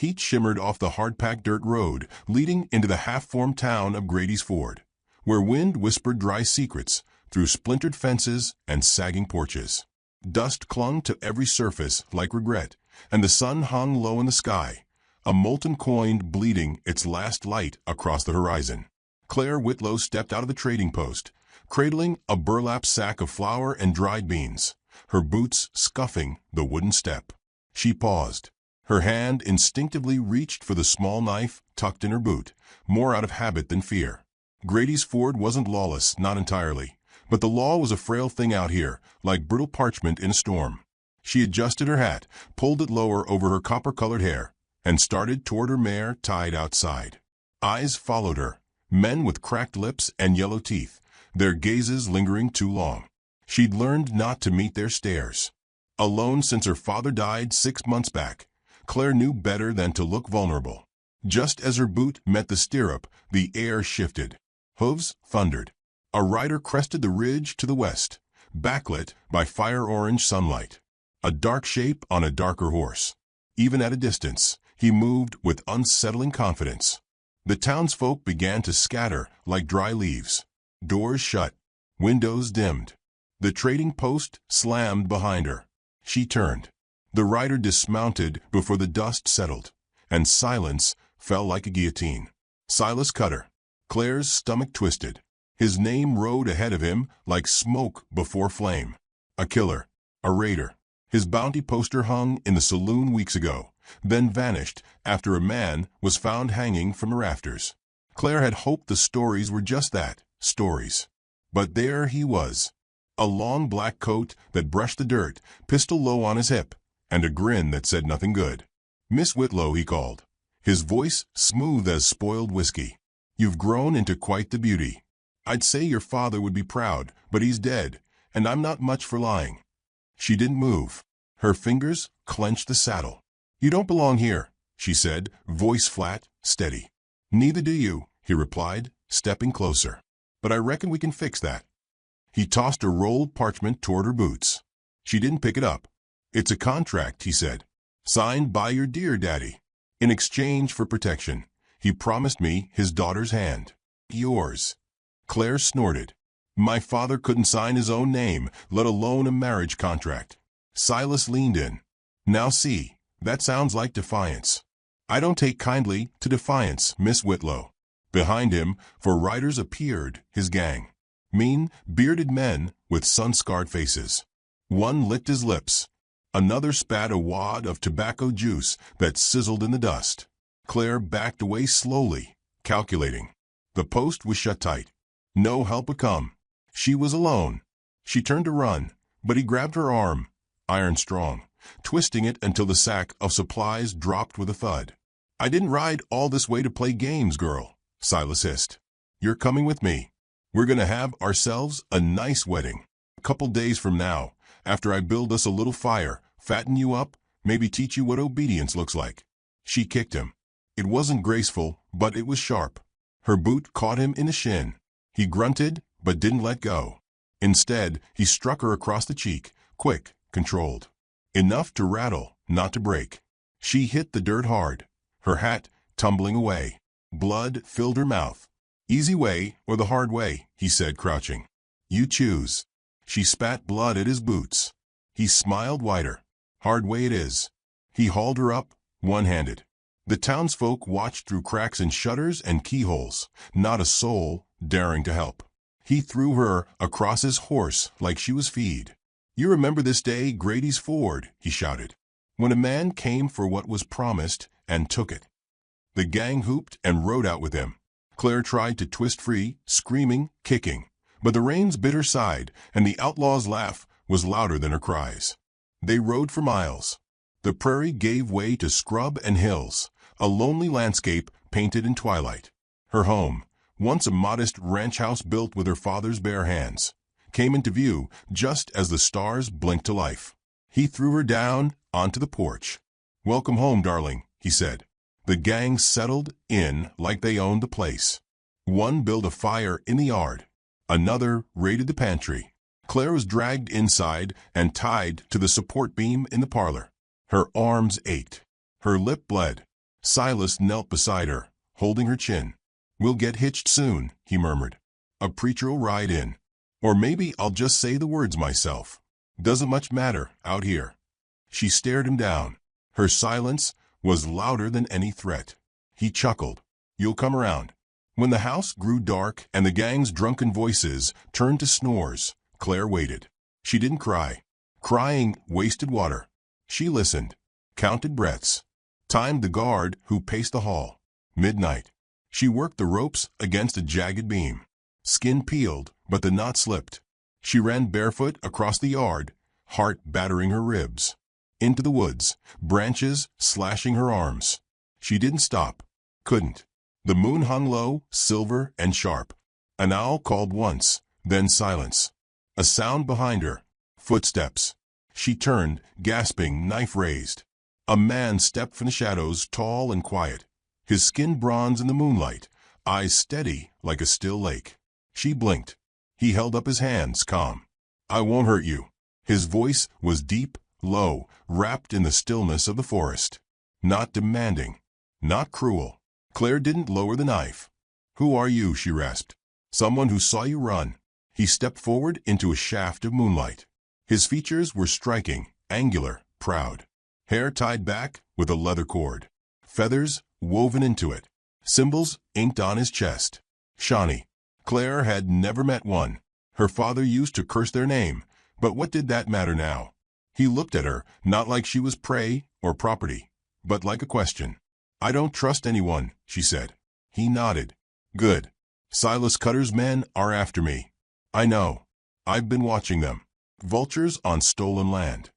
Heat shimmered off the hard-packed dirt road leading into the half-formed town of Grady's Ford, where wind whispered dry secrets through splintered fences and sagging porches. Dust clung to every surface like regret, and the sun hung low in the sky, a molten coin bleeding its last light across the horizon. Claire Whitlow stepped out of the trading post, cradling a burlap sack of flour and dried beans, her boots scuffing the wooden step. She paused. Her hand instinctively reached for the small knife tucked in her boot, more out of habit than fear. Grady's Ford wasn't lawless, not entirely, but the law was a frail thing out here, like brittle parchment in a storm. She adjusted her hat, pulled it lower over her copper-colored hair, and started toward her mare tied outside. Eyes followed her, men with cracked lips and yellow teeth, their gazes lingering too long. She'd learned not to meet their stares. Alone since her father died 6 months back, Claire knew better than to look vulnerable. Just as her boot met the stirrup, the air shifted. Hooves thundered. A rider crested the ridge to the west, backlit by fire-orange sunlight. A dark shape on a darker horse. Even at a distance, he moved with unsettling confidence. The townsfolk began to scatter like dry leaves. Doors shut. Windows dimmed. The trading post slammed behind her. She turned. The rider dismounted before the dust settled, and silence fell like a guillotine. Silas Cutter. Claire's stomach twisted. His name rode ahead of him like smoke before flame. A killer. A raider. His bounty poster hung in the saloon weeks ago, then vanished after a man was found hanging from the rafters. Claire had hoped the stories were just that, stories. But there he was. A long black coat that brushed the dirt, pistol low on his hip, and a grin that said nothing good. "Miss Whitlow," he called, his voice smooth as spoiled whiskey. "You've grown into quite the beauty. I'd say your father would be proud, but he's dead, and I'm not much for lying." She didn't move. Her fingers clenched the saddle. "You don't belong here," she said, voice flat, steady. "Neither do you," he replied, stepping closer. "But I reckon we can fix that." He tossed a rolled parchment toward her boots. She didn't pick it up. "It's a contract," he said. "Signed by your dear daddy. In exchange for protection, he promised me his daughter's hand. Yours." Claire snorted. "My father couldn't sign his own name, let alone a marriage contract." Silas leaned in. "Now see, that sounds like defiance." "I don't take kindly to defiance, Miss Whitlow." Behind him, for riders appeared, his gang. Mean, bearded men with sun-scarred faces. One licked his lips. Another spat a wad of tobacco juice that sizzled in the dust. Claire backed away slowly, calculating. The post was shut tight. No help would come. She was alone. She turned to run, but he grabbed her arm, iron strong, twisting it until the sack of supplies dropped with a thud. "I didn't ride all this way to play games, girl," Silas hissed. "You're coming with me. We're going to have ourselves a nice wedding. A couple days from now, after I build us a little fire, fatten you up, maybe teach you what obedience looks like." She kicked him. It wasn't graceful, but it was sharp. Her boot caught him in the shin. He grunted, but didn't let go. Instead, he struck her across the cheek, quick, controlled. Enough to rattle, not to break. She hit the dirt hard, her hat tumbling away. Blood filled her mouth. "Easy way or the hard way," he said, crouching. "You choose." She spat blood at his boots. He smiled wider. "Hard way it is." He hauled her up, one-handed. The townsfolk watched through cracks in shutters and keyholes, not a soul daring to help. He threw her across his horse like she was feed. "You remember this day, Grady's Ford," he shouted, when a man came for what was promised and took it. The gang hooped and rode out with him. Claire tried to twist free, screaming, kicking, but the reins bit her side, and the outlaw's laugh was louder than her cries. They rode for miles. The prairie gave way to scrub and hills, a lonely landscape painted in twilight. Her home, once a modest ranch house built with her father's bare hands, came into view just as the stars blinked to life. He threw her down onto the porch. "Welcome home, darling," he said. The gang settled in like they owned the place. One built a fire in the yard. Another raided the pantry. Claire was dragged inside and tied to the support beam in the parlor. Her arms ached. Her lip bled. Silas knelt beside her, holding her chin. "We'll get hitched soon," he murmured. "A preacher'll ride in. Or maybe I'll just say the words myself. Doesn't much matter out here." She stared him down. Her silence was louder than any threat. He chuckled. "You'll come around." When the house grew dark and the gang's drunken voices turned to snores, Claire waited. She didn't cry. Crying wasted water. She listened, counted breaths, timed the guard who paced the hall. Midnight. She worked the ropes against a jagged beam. Skin peeled, but the knot slipped. She ran barefoot across the yard, heart battering her ribs. Into the woods, branches slashing her arms. She didn't stop. Couldn't. The moon hung low, silver and sharp. An owl called once, then silence. A sound behind her. Footsteps. She turned, gasping, knife raised. A man stepped from the shadows, tall and quiet. His skin bronze in the moonlight, eyes steady like a still lake. She blinked. He held up his hands, calm. "I won't hurt you." His voice was deep, low, wrapped in the stillness of the forest. Not demanding. Not cruel. Claire didn't lower the knife. "Who are you?" she rasped. "Someone who saw you run." He stepped forward into a shaft of moonlight. His features were striking, angular, proud. Hair tied back with a leather cord. Feathers woven into it. Symbols inked on his chest. Shawnee. Claire had never met one. Her father used to curse their name, but what did that matter now? He looked at her, not like she was prey or property, but like a question. "I don't trust anyone," she said. He nodded. "Good. Silas Cutter's men are after me. I know. I've been watching them. Vultures on stolen land.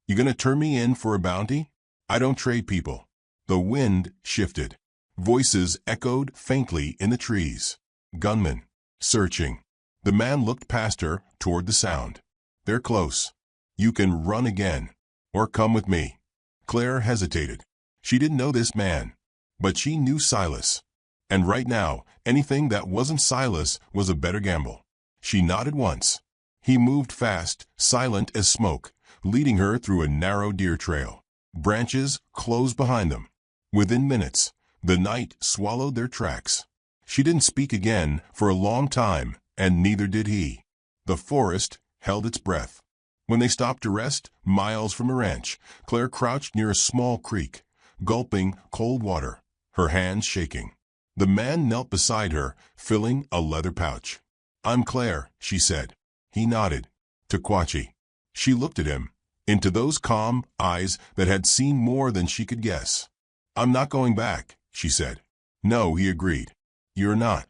You gonna turn me in for a bounty? I don't trade people." The wind shifted. Voices echoed faintly in the trees. Gunmen. Searching. The man looked past her toward the sound. "They're close. You can run again. Or come with me." Claire hesitated. She didn't know this man, but she knew Silas. And right now, anything that wasn't Silas was a better gamble. She nodded once. He moved fast, silent as smoke, leading her through a narrow deer trail. Branches closed behind them. Within minutes, the night swallowed their tracks. She didn't speak again for a long time, and neither did he. The forest held its breath. When they stopped to rest, miles from the ranch, Claire crouched near a small creek, gulping cold water, her hands shaking. The man knelt beside her, filling a leather pouch. "I'm Claire," she said. He nodded. "Takwachi." She looked at him, into those calm eyes that had seen more than she could guess. "I'm not going back," she said. "No," he agreed. "You're not."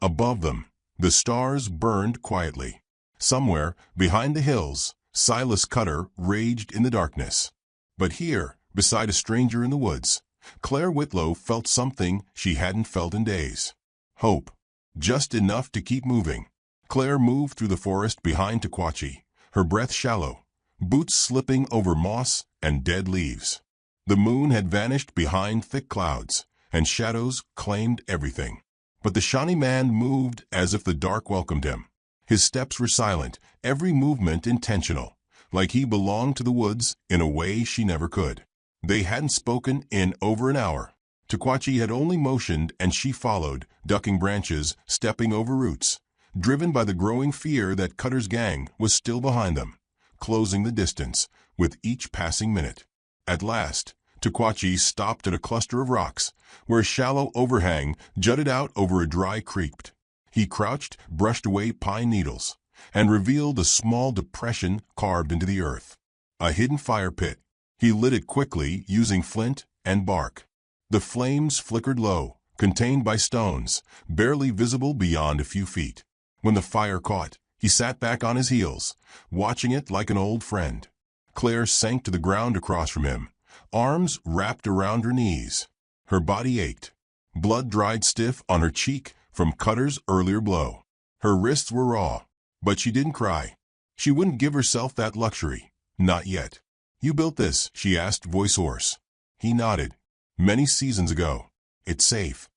Above them, the stars burned quietly. Somewhere, behind the hills, Silas Cutter raged in the darkness. But here, beside a stranger in the woods, Claire Whitlow felt something she hadn't felt in days. Hope. Just enough to keep moving. Claire moved through the forest behind Takwachi, her breath shallow, boots slipping over moss and dead leaves. The moon had vanished behind thick clouds, and shadows claimed everything. But the Shawnee man moved as if the dark welcomed him. His steps were silent, every movement intentional, like he belonged to the woods in a way she never could. They hadn't spoken in over an hour. Takwachi had only motioned and she followed, ducking branches, stepping over roots, driven by the growing fear that Cutter's gang was still behind them, closing the distance with each passing minute. At last, Takwachi stopped at a cluster of rocks, where a shallow overhang jutted out over a dry creek. He crouched, brushed away pine needles, and revealed a small depression carved into the earth. A hidden fire pit. He lit it quickly, using flint and bark. The flames flickered low, contained by stones, barely visible beyond a few feet. When the fire caught, he sat back on his heels, watching it like an old friend. Claire sank to the ground across from him, arms wrapped around her knees. Her body ached. Blood dried stiff on her cheek from Cutter's earlier blow. Her wrists were raw, but she didn't cry. She wouldn't give herself that luxury. Not yet. "You built this?" she asked, voice hoarse. He nodded. "Many seasons ago. It's safe."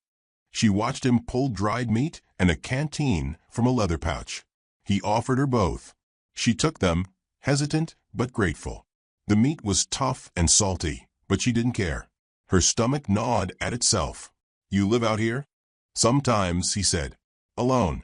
She watched him pull dried meat and a canteen from a leather pouch. He offered her both. She took them, hesitant but grateful. The meat was tough and salty, but she didn't care. Her stomach gnawed at itself. "You live out here?" "Sometimes," he said. "Alone?"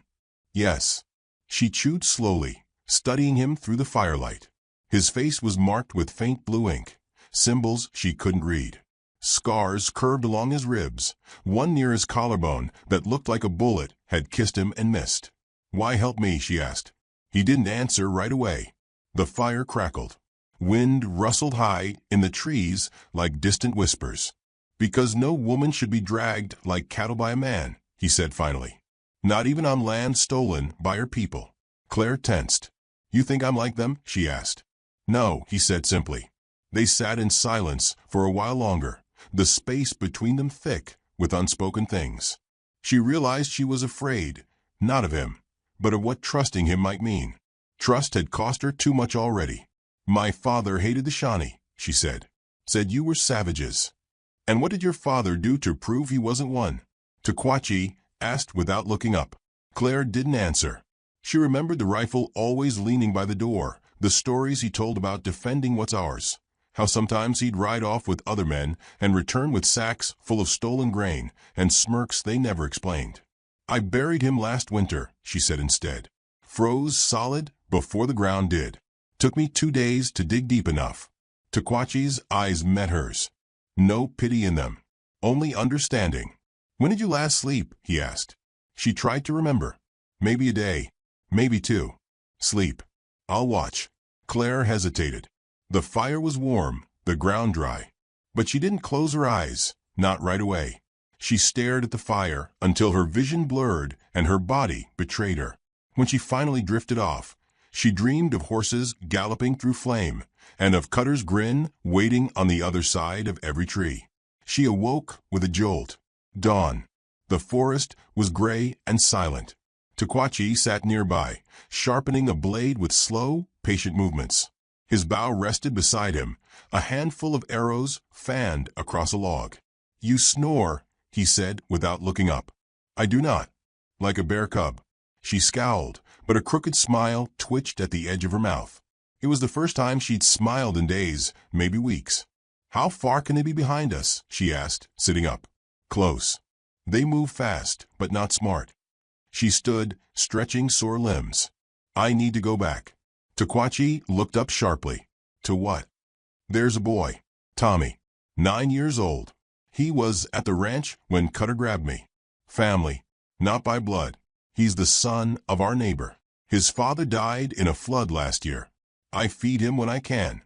"Yes." She chewed slowly, studying him through the firelight. His face was marked with faint blue ink, symbols she couldn't read. Scars curved along his ribs, one near his collarbone that looked like a bullet had kissed him and missed. "Why help me?" she asked. He didn't answer right away. The fire crackled. Wind rustled high in the trees like distant whispers. "Because no woman should be dragged like cattle by a man," he said finally. "Not even on land stolen by her people." Claire tensed. "You think I'm like them?" she asked. "No," he said simply. They sat in silence for a while longer, the space between them thick with unspoken things. She realized she was afraid, not of him, but of what trusting him might mean. Trust had cost her too much already. "My father hated the Shawnee," she said. "Said you were savages." "And what did your father do to prove he wasn't one?" Takwachi asked without looking up. Claire didn't answer. She remembered the rifle always leaning by the door, the stories he told about defending what's ours, how sometimes he'd ride off with other men and return with sacks full of stolen grain and smirks they never explained. "I buried him last winter," she said instead. "Froze solid before the ground did. Took me 2 days to dig deep enough." Takwachi's eyes met hers. No pity in them, only understanding. "When did you last sleep?" he asked. She tried to remember. "Maybe a day, maybe 2. "Sleep. I'll watch." Claire hesitated. The fire was warm, the ground dry. But she didn't close her eyes, not right away. She stared at the fire until her vision blurred and her body betrayed her. When she finally drifted off, she dreamed of horses galloping through flame and of Cutter's grin waiting on the other side of every tree. She awoke with a jolt. Dawn. The forest was gray and silent. Takwachi sat nearby, sharpening a blade with slow, patient movements. His bow rested beside him, a handful of arrows fanned across a log. "You snore," he said without looking up. "I do not." "Like a bear cub." She scowled, but a crooked smile twitched at the edge of her mouth. It was the first time she'd smiled in days, maybe weeks. "How far can they be behind us?" she asked, sitting up. "Close. They move fast, but not smart." She stood, stretching sore limbs. "I need to go back." Takwachi looked up sharply. "To what?" "There's a boy. Tommy. 9 years old. He was at the ranch when Cutter grabbed me. Family. Not by blood. He's the son of our neighbor. His father died in a flood last year. I feed him when I can."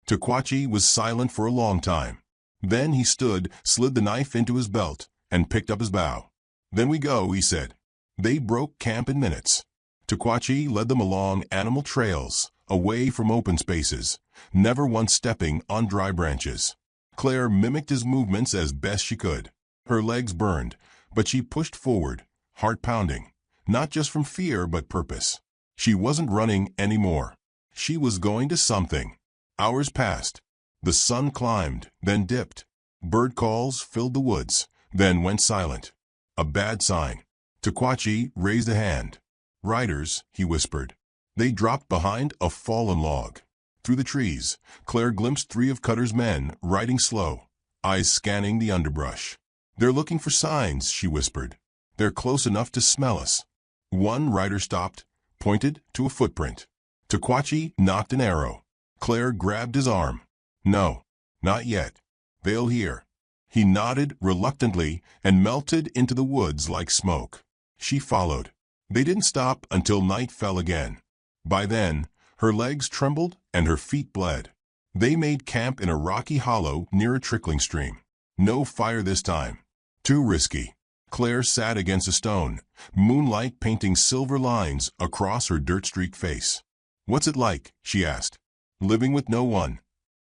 Takwachi was silent for a long time. Then he stood, slid the knife into his belt, and picked up his bow. "Then we go," he said. They broke camp in minutes. Takwachi led them along animal trails, away from open spaces, never once stepping on dry branches. Claire mimicked his movements as best she could. Her legs burned, but she pushed forward, heart pounding, not just from fear but purpose. She wasn't running anymore. She was going to something. Hours passed. The sun climbed, then dipped. Bird calls filled the woods, then went silent. A bad sign. Takwachi raised a hand. "Riders," he whispered. They dropped behind a fallen log. Through the trees, Claire glimpsed 3 of Cutter's men, riding slow, eyes scanning the underbrush. "They're looking for signs," she whispered. "They're close enough to smell us." One rider stopped, pointed to a footprint. Takwachi knocked an arrow. Claire grabbed his arm. "No, not yet. They'll hear." He nodded reluctantly and melted into the woods like smoke. She followed. They didn't stop until night fell again. By then, her legs trembled and her feet bled. They made camp in a rocky hollow near a trickling stream. No fire this time. Too risky. Claire sat against a stone, moonlight painting silver lines across her dirt-streaked face. "What's it like?" she asked. "Living with no one."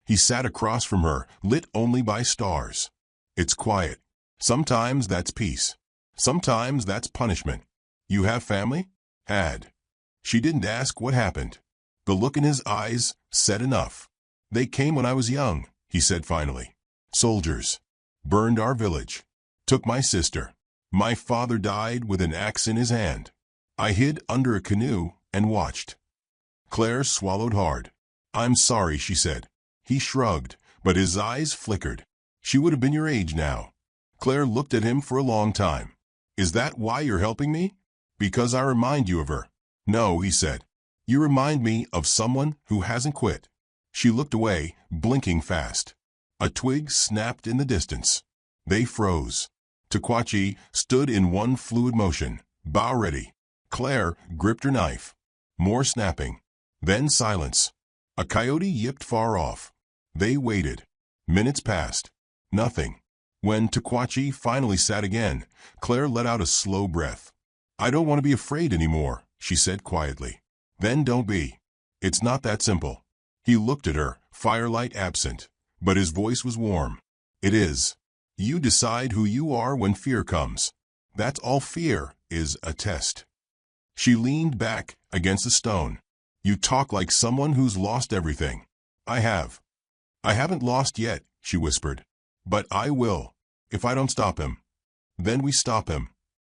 He sat across from her, lit only by stars. "It's quiet. Sometimes that's peace. Sometimes that's punishment." "You have family?" "Had." She didn't ask what happened. The look in his eyes said enough. "They came when I was young," he said finally. "Soldiers. Burned our village. Took my sister. My father died with an axe in his hand. I hid under a canoe and watched." Claire swallowed hard. "I'm sorry," she said. He shrugged, but his eyes flickered. She would have been your age now. Claire looked at him for a long time. Is that why you're helping me? Because I remind you of her. No, he said. You remind me of someone who hasn't quit. She looked away, blinking fast. A twig snapped in the distance. They froze. Takwachi stood in one fluid motion, bow ready. Claire gripped her knife. More snapping. Then silence. A coyote yipped far off. They waited. Minutes passed. Nothing. When Takwachi finally sat again, Claire let out a slow breath. I don't want to be afraid anymore, she said quietly. Then don't be. It's not that simple. He looked at her, firelight absent, but his voice was warm. It is. You decide who you are when fear comes. That's all fear is, a test. She leaned back against the stone. You talk like someone who's lost everything. I have. I haven't lost yet, she whispered. But I will, if I don't stop him. Then we stop him.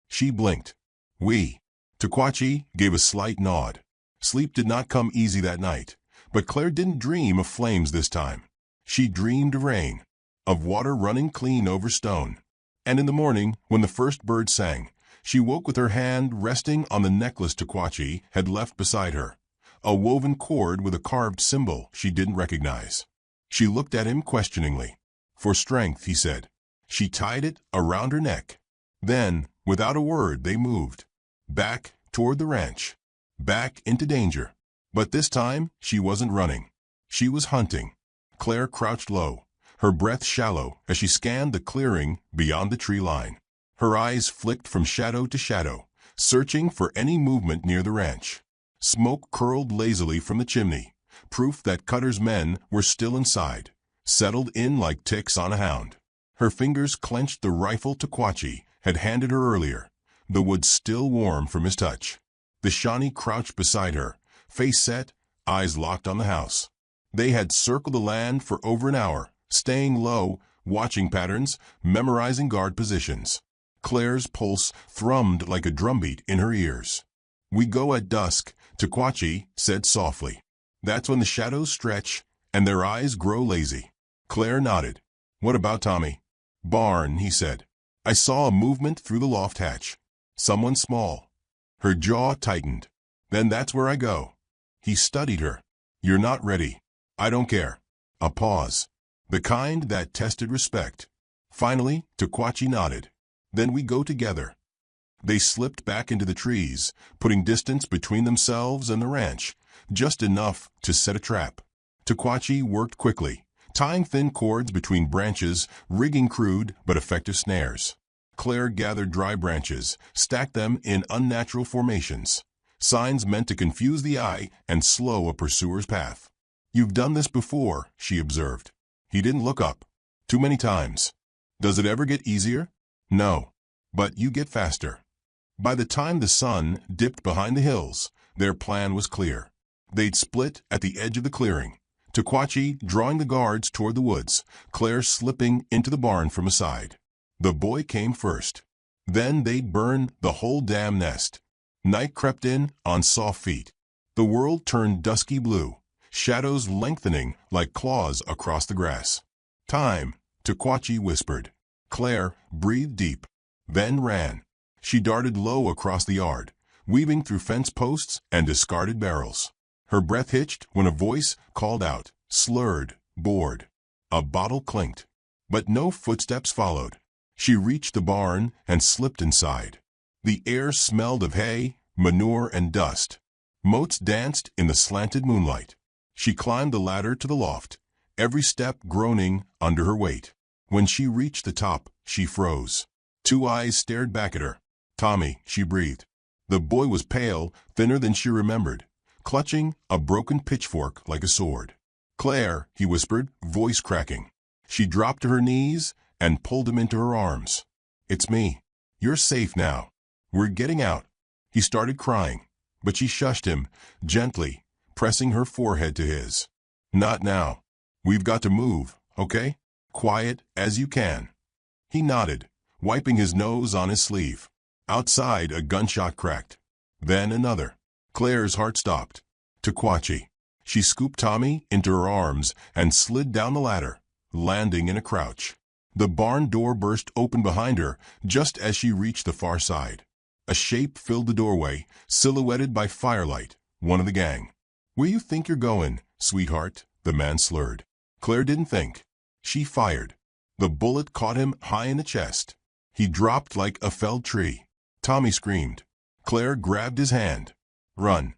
She blinked. We. Takwachi gave a slight nod. Sleep did not come easy that night, but Claire didn't dream of flames this time. She dreamed of rain, of water running clean over stone. And in the morning, when the first bird sang, she woke with her hand resting on the necklace Takwachi had left beside her, a woven cord with a carved symbol she didn't recognize. She looked at him questioningly. For strength, he said. She tied it around her neck. Then, without a word, they moved. Back toward the ranch. Back into danger. But this time, she wasn't running. She was hunting. Claire crouched low, her breath shallow as she scanned the clearing beyond the tree line. Her eyes flicked from shadow to shadow, searching for any movement near the ranch. Smoke curled lazily from the chimney, proof that Cutter's men were still inside, settled in like ticks on a hound. Her fingers clenched the rifle Takwachi had handed her earlier, the wood still warm from his touch. The Shawnee crouched beside her, face set, eyes locked on the house. They had circled the land for over an hour, staying low, watching patterns, memorizing guard positions. Claire's pulse thrummed like a drumbeat in her ears. We go at dusk, Takwachi said softly. That's when the shadows stretch and their eyes grow lazy. Claire nodded. What about Tommy? Barn, he said. I saw a movement through the loft hatch. Someone small. Her jaw tightened. Then that's where I go. He studied her. You're not ready. I don't care. A pause. The kind that tested respect. Finally, Takwachi nodded. Then we go together. They slipped back into the trees, putting distance between themselves and the ranch, just enough to set a trap. Takwachi worked quickly, tying thin cords between branches, rigging crude but effective snares. Claire gathered dry branches, stacked them in unnatural formations, signs meant to confuse the eye and slow a pursuer's path. You've done this before, she observed. He didn't look up. Too many times. Does it ever get easier? No. But you get faster. By the time the sun dipped behind the hills, their plan was clear. They'd split at the edge of the clearing, Takwachi drawing the guards toward the woods, Claire slipping into the barn from a side. The boy came first. Then they'd burn the whole damn nest. Night crept in on soft feet. The world turned dusky blue, shadows lengthening like claws across the grass. Time, Takwachi whispered. Claire breathed deep, then ran. She darted low across the yard, weaving through fence posts and discarded barrels. Her breath hitched when a voice called out, slurred, bored. A bottle clinked, but no footsteps followed. She reached the barn and slipped inside. The air smelled of hay, manure, and dust. Motes danced in the slanted moonlight. She climbed the ladder to the loft, every step groaning under her weight. When she reached the top, she froze. Two eyes stared back at her. Tommy, she breathed. The boy was pale, thinner than she remembered, clutching a broken pitchfork like a sword. Claire, he whispered, voice cracking. She dropped to her knees and pulled him into her arms. It's me. You're safe now. We're getting out. He started crying, but she shushed him, gently, pressing her forehead to his. Not now. We've got to move, okay? Quiet as you can. He nodded, wiping his nose on his sleeve. Outside, a gunshot cracked. Then another. Claire's heart stopped. Takwachi. She scooped Tommy into her arms and slid down the ladder, landing in a crouch. The barn door burst open behind her just as she reached the far side. A shape filled the doorway, silhouetted by firelight, one of the gang. "Where you think you're going, sweetheart?" the man slurred. Claire didn't think. She fired. The bullet caught him high in the chest. He dropped like a felled tree. Tommy screamed. Claire grabbed his hand. "Run."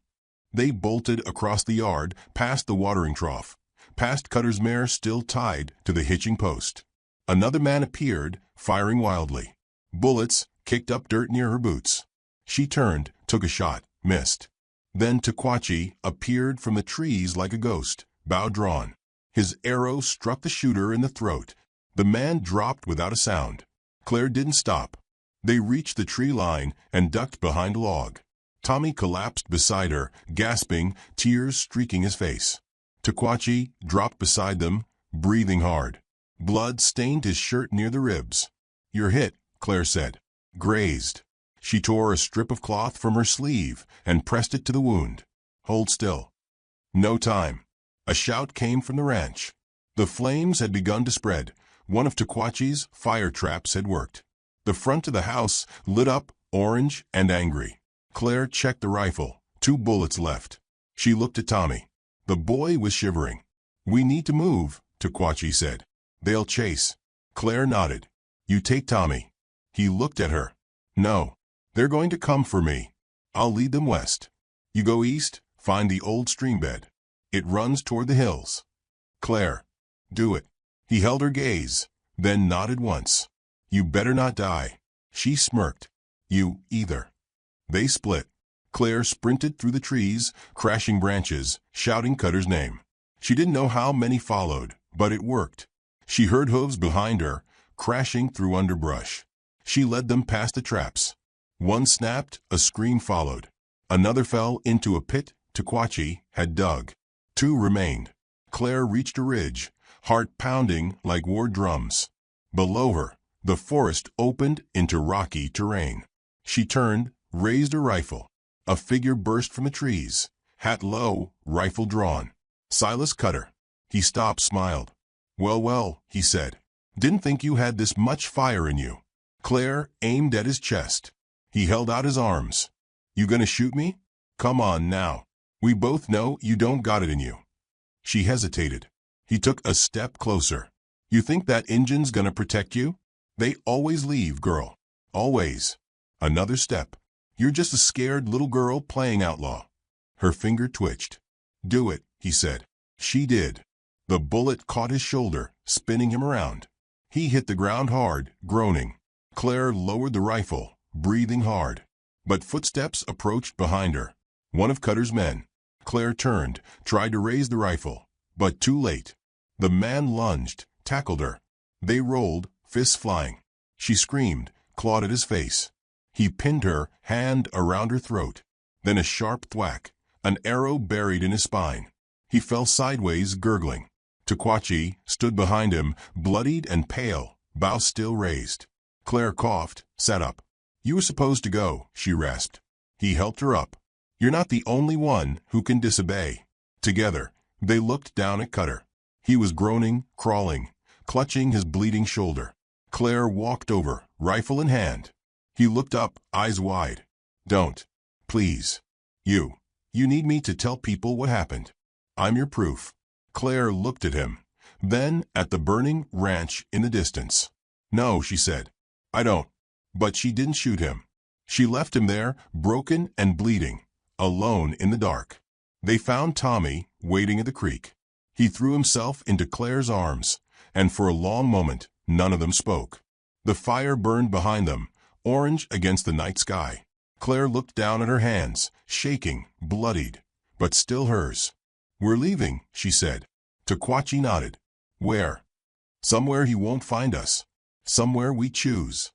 They bolted across the yard, past the watering trough, past Cutter's mare still tied to the hitching post. Another man appeared, firing wildly. Bullets kicked up dirt near her boots. She turned, took a shot, missed. Then Takwachi appeared from the trees like a ghost, bow drawn. His arrow struck the shooter in the throat. The man dropped without a sound. Claire didn't stop. They reached the tree line and ducked behind a log. Tommy collapsed beside her, gasping, tears streaking his face. Takwachi dropped beside them, breathing hard. Blood stained his shirt near the ribs. "You're hit," Claire said. "Grazed." She tore a strip of cloth from her sleeve and pressed it to the wound. "Hold still." No time. A shout came from the ranch. The flames had begun to spread. One of Takwachi's fire traps had worked. The front of the house lit up, orange and angry. Claire checked the rifle. 2 bullets left. She looked at Tommy. The boy was shivering. "We need to move," Takwachi said. "They'll chase." Claire nodded. "You take Tommy." He looked at her. "No. They're going to come for me. I'll lead them west. You go east, find the old stream bed. It runs toward the hills." "Claire." "Do it." He held her gaze, then nodded once. "You better not die." She smirked. "You either." They split. Claire sprinted through the trees, crashing branches, shouting Cutter's name. She didn't know how many followed, but it worked. She heard hooves behind her, crashing through underbrush. She led them past the traps. One snapped, a scream followed. Another fell into a pit Takwachi had dug. 2 remained. Claire reached a ridge, heart pounding like war drums. Below her, the forest opened into rocky terrain. She turned, raised her rifle. A figure burst from the trees, hat low, rifle drawn. Silas Cutter. He stopped, smiled. Well, he said. "Didn't think you had this much fire in you." Claire aimed at his chest. He held out his arms. "You gonna shoot me? Come on now. We both know you don't got it in you." She hesitated. He took a step closer. "You think that Injun's gonna protect you? They always leave, girl. Always." Another step. "You're just a scared little girl playing outlaw." Her finger twitched. "Do it," he said. She did. The bullet caught his shoulder, spinning him around. He hit the ground hard, groaning. Claire lowered the rifle, breathing hard. But footsteps approached behind her. One of Cutter's men. Claire turned, tried to raise the rifle, but too late. The man lunged, tackled her. They rolled, fists flying. She screamed, clawed at his face. He pinned her, hand around her throat. Then a sharp thwack, an arrow buried in his spine. He fell sideways, gurgling. Takwachi stood behind him, bloodied and pale, bow still raised. Claire coughed, sat up. "You were supposed to go," she rasped. He helped her up. "You're not the only one who can disobey." Together, they looked down at Cutter. He was groaning, crawling, clutching his bleeding shoulder. Claire walked over, rifle in hand. He looked up, eyes wide. "Don't. Please. You need me to tell people what happened. I'm your proof." Claire looked at him, then at the burning ranch in the distance. "No," she said. "I don't." But she didn't shoot him. She left him there, broken and bleeding, alone in the dark. They found Tommy waiting at the creek. He threw himself into Claire's arms, and for a long moment none of them spoke. The fire burned behind them, orange against the night sky. Claire looked down at her hands, shaking, bloodied, but still hers. "We're leaving," she said. Takwachi nodded. "Where?" "Somewhere he won't find us. Somewhere we choose."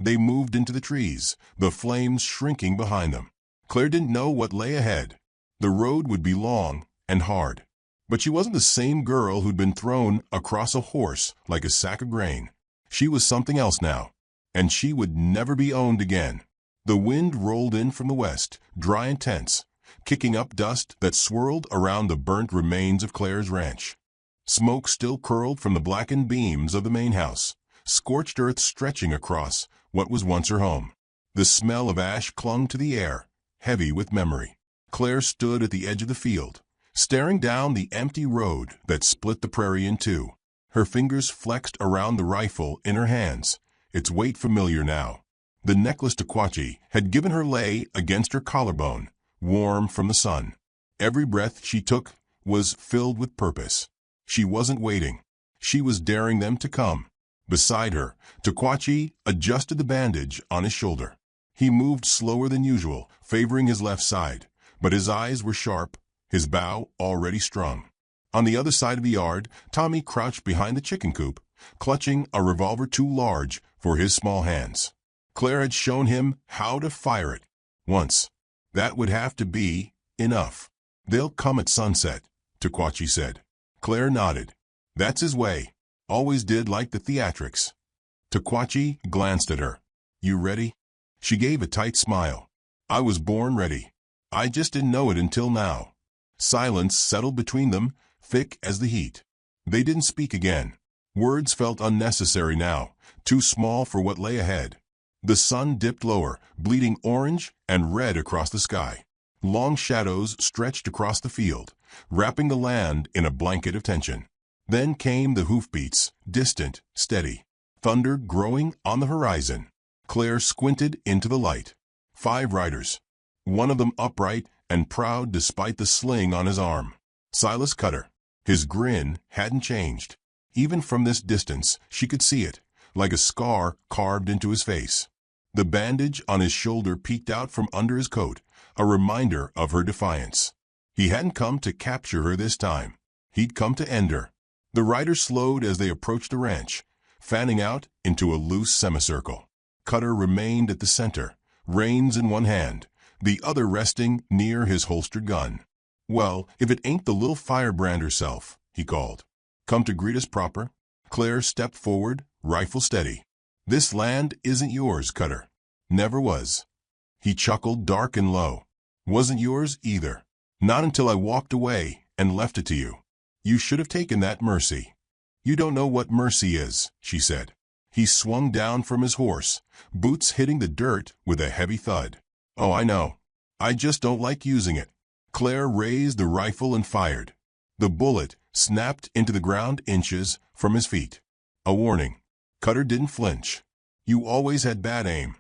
They moved into the trees, the flames shrinking behind them. Claire didn't know what lay ahead. The road would be long and hard. But she wasn't the same girl who'd been thrown across a horse like a sack of grain. She was something else now, and she would never be owned again. The wind rolled in from the west, dry and tense, kicking up dust that swirled around the burnt remains of Claire's ranch. Smoke still curled from the blackened beams of the main house, scorched earth stretching across what was once her home. The smell of ash clung to the air, heavy with memory. Claire stood at the edge of the field, staring down the empty road that split the prairie in two. Her fingers flexed around the rifle in her hands, its weight familiar now. The necklace Taquachi had given her lay against her collarbone, warm from the sun. Every breath she took was filled with purpose. She wasn't waiting. She was daring them to come. Beside her, Taquachi adjusted the bandage on his shoulder. He moved slower than usual, favoring his left side, but his eyes were sharp, his bow already strung. On the other side of the yard, Tommy crouched behind the chicken coop, clutching a revolver too large for his small hands. Claire had shown him how to fire it. Once. That would have to be enough. "They'll come at sunset," Taquachi said. Claire nodded. That's his way. Always did like the theatrics. Taquachi glanced at her. "You ready?" She gave a tight smile. "I was born ready. I just didn't know it until now." Silence settled between them, thick as the heat. They didn't speak again. Words felt unnecessary now, too small for what lay ahead. The sun dipped lower, bleeding orange and red across the sky. Long shadows stretched across the field, wrapping the land in a blanket of tension. Then came the hoofbeats, distant, steady. Thunder growing on the horizon. Claire squinted into the light. 5 riders. One of them upright and proud despite the sling on his arm. Silas Cutter. His grin hadn't changed. Even from this distance, she could see it, like a scar carved into his face. The bandage on his shoulder peeked out from under his coat, a reminder of her defiance. He hadn't come to capture her this time. He'd come to end her. The riders slowed as they approached the ranch, fanning out into a loose semicircle. Cutter remained at the center, reins in one hand, the other resting near his holstered gun. "Well, if it ain't the little firebrand herself," he called. "Come to greet us proper?" Claire stepped forward, rifle steady. "This land isn't yours, Cutter. Never was." He chuckled dark and low. "Wasn't yours either. Not until I walked away and left it to you. You should have taken that mercy." "You don't know what mercy is," she said. He swung down from his horse, boots hitting the dirt with a heavy thud. "Oh, I know. I just don't like using it." Claire raised the rifle and fired. The bullet snapped into the ground inches from his feet. A warning. Cutter didn't flinch. "You always had bad aim."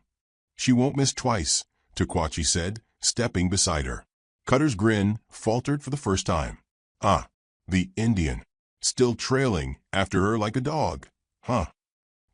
"She won't miss twice," Taquachi said, stepping beside her. Cutter's grin faltered for the first time. "Ah, the Indian. Still trailing after her like a dog. Huh."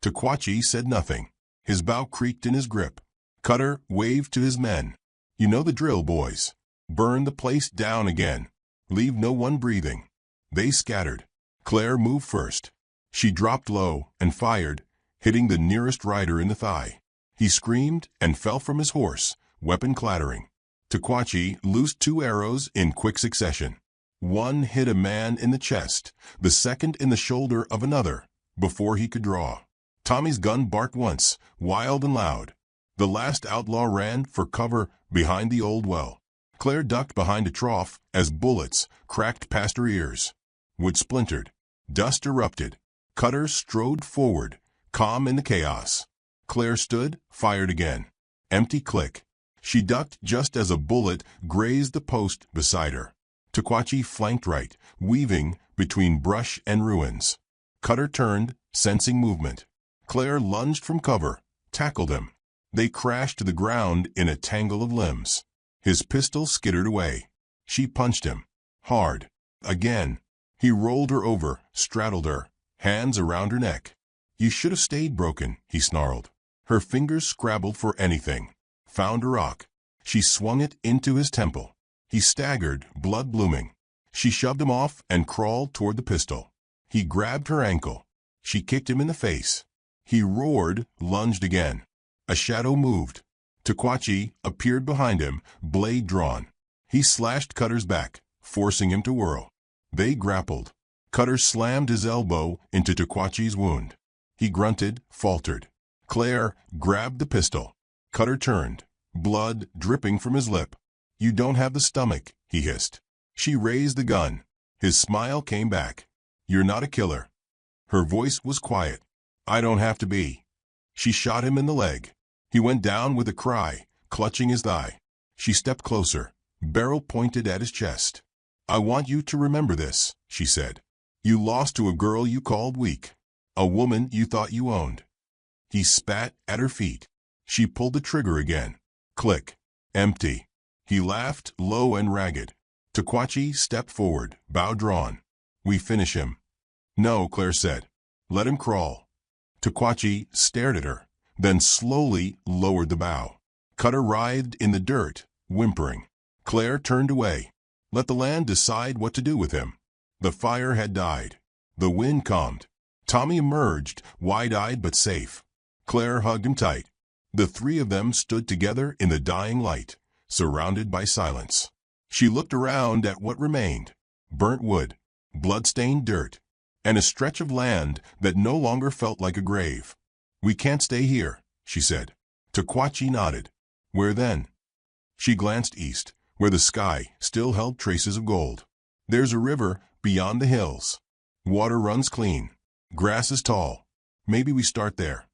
Taquachi said nothing. His bow creaked in his grip. Cutter waved to his men. "You know the drill, boys. Burn the place down again. Leave no one breathing." They scattered. Claire moved first. She dropped low and fired, hitting the nearest rider in the thigh. He screamed and fell from his horse, weapon clattering. Taquachi loosed 2 arrows in quick succession. One hit a man in the chest, the second in the shoulder of another, before he could draw. Tommy's gun barked once, wild and loud. The last outlaw ran for cover behind the old well. Claire ducked behind a trough as bullets cracked past her ears. Wood splintered. Dust erupted. Cutter strode forward, calm in the chaos. Claire stood, fired again. Empty click. She ducked just as a bullet grazed the post beside her. Taquachi flanked right, weaving between brush and ruins. Cutter turned, sensing movement. Claire lunged from cover, tackled him. They crashed to the ground in a tangle of limbs. His pistol skittered away. She punched him. Hard. Again. He rolled her over, straddled her, hands around her neck. "You should have stayed broken," he snarled. Her fingers scrabbled for anything. Found a rock. She swung it into his temple. He staggered, blood blooming. She shoved him off and crawled toward the pistol. He grabbed her ankle. She kicked him in the face. He roared, lunged again. A shadow moved. Taquachi appeared behind him, blade drawn. He slashed Cutter's back, forcing him to whirl. They grappled. Cutter slammed his elbow into Taquachi's wound. He grunted, faltered. Claire grabbed the pistol. Cutter turned, blood dripping from his lip. "You don't have the stomach," he hissed. She raised the gun. His smile came back. "You're not a killer." Her voice was quiet. I don't have to be. She shot him in the leg. He went down with a cry, clutching his thigh. She stepped closer, barrel pointed at his chest. I want you to remember this, she said. You lost to a girl you called weak, a woman you thought you owned. He spat at her feet. She pulled the trigger again. Click. Empty. He laughed, low and ragged. Takwachi stepped forward, bow drawn. We finish him. No, Claire said. Let him crawl. Takwachi stared at her, then slowly lowered the bow. Cutter writhed in the dirt, whimpering. Claire turned away. Let the land decide what to do with him. The fire had died. The wind calmed. Tommy emerged, wide-eyed but safe. Claire hugged him tight. The three of them stood together in the dying light, surrounded by silence. She looked around at what remained. Burnt wood, blood-stained dirt, and a stretch of land that no longer felt like a grave. We can't stay here, she said. Takwachi nodded. Where then? She glanced east, where the sky still held traces of gold. There's a river beyond the hills. Water runs clean. Grass is tall. Maybe we start there.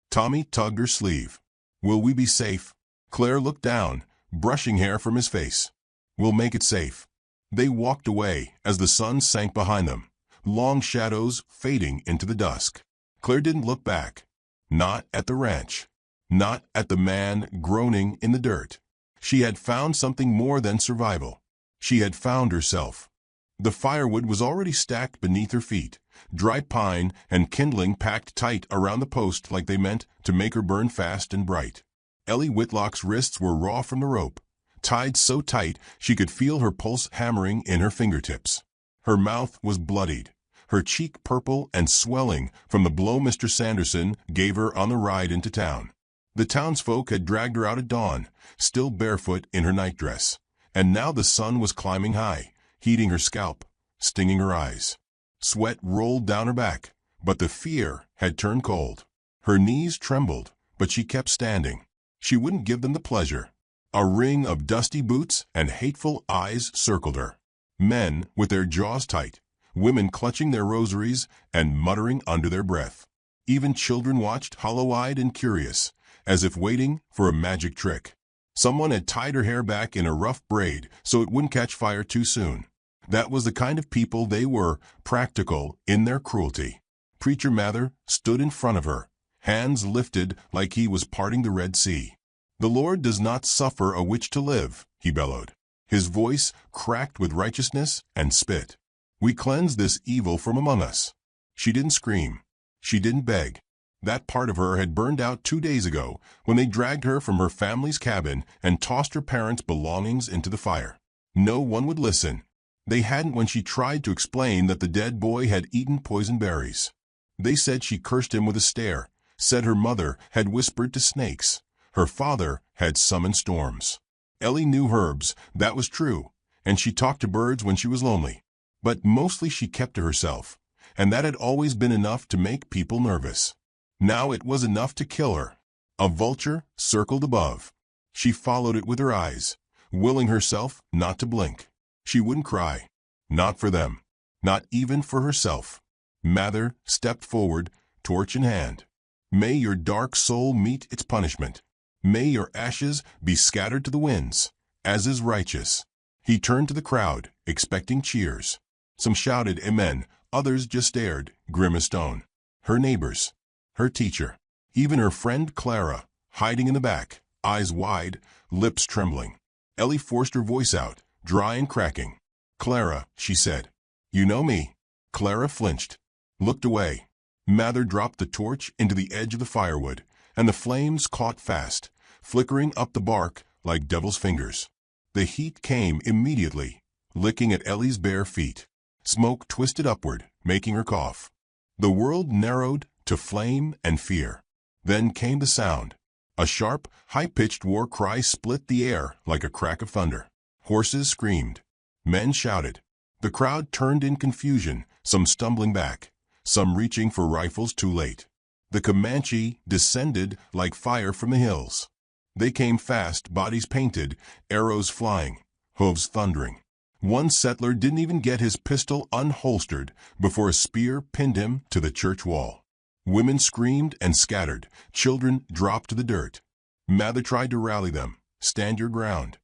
Tommy tugged her sleeve. Will we be safe? Claire looked down, brushing hair from his face. We'll make it safe. They walked away as the sun sank behind them, long shadows fading into the dusk. Claire didn't look back. Not at the ranch. Not at the man groaning in the dirt. She had found something more than survival. She had found herself. The firewood was already stacked beneath her feet, dry pine and kindling packed tight around the post like they meant to make her burn fast and bright. Ellie Whitlock's wrists were raw from the rope, tied so tight she could feel her pulse hammering in her fingertips. Her mouth was bloodied, her cheek purple and swelling from the blow Mr. Sanderson gave her on the ride into town. The townsfolk had dragged her out at dawn, still barefoot in her nightdress, and now the sun was climbing high, heating her scalp, stinging her eyes. Sweat rolled down her back, but the fear had turned cold. Her knees trembled, but she kept standing. She wouldn't give them the pleasure. A ring of dusty boots and hateful eyes circled her. Men with their jaws tight, women clutching their rosaries and muttering under their breath. Even children watched, hollow-eyed and curious, as if waiting for a magic trick. Someone had tied her hair back in a rough braid so it wouldn't catch fire too soon. That was the kind of people they were, practical in their cruelty. Preacher Mather stood in front of her, hands lifted like he was parting the Red Sea. The Lord does not suffer a witch to live, he bellowed. His voice cracked with righteousness and spit. We cleanse this evil from among us. She didn't scream. She didn't beg. That part of her had burned out 2 days ago when they dragged her from her family's cabin and tossed her parents' belongings into the fire. No one would listen. They hadn't when she tried to explain that the dead boy had eaten poison berries. They said she cursed him with a stare, said her mother had whispered to snakes. Her father had summoned storms. Ellie knew herbs, that was true, and she talked to birds when she was lonely. But mostly she kept to herself, and that had always been enough to make people nervous. Now it was enough to kill her. A vulture circled above. She followed it with her eyes, willing herself not to blink. She wouldn't cry. Not for them. Not even for herself. Mather stepped forward, torch in hand. May your dark soul meet its punishment. May your ashes be scattered to the winds, as is righteous. He turned to the crowd, expecting cheers. Some shouted amen, others just stared, grim as stone. Her neighbors, her teacher, even her friend Clara, hiding in the back, eyes wide, lips trembling. Ellie forced her voice out, dry and cracking. Clara, she said. You know me. Clara flinched, looked away. Mather dropped the torch into the edge of the firewood, and the flames caught fast, flickering up the bark like devil's fingers. The heat came immediately, licking at Ellie's bare feet. Smoke twisted upward, making her cough. The world narrowed to flame and fear. Then came the sound. A sharp, high-pitched war cry split the air like a crack of thunder. Horses screamed. Men shouted. The crowd turned in confusion, some stumbling back, some reaching for rifles too late. The Comanche descended like fire from the hills. They came fast, bodies painted, arrows flying, hooves thundering. One settler didn't even get his pistol unholstered before a spear pinned him to the church wall. Women screamed and scattered. Children dropped to the dirt. Mather tried to rally them. Stand your ground.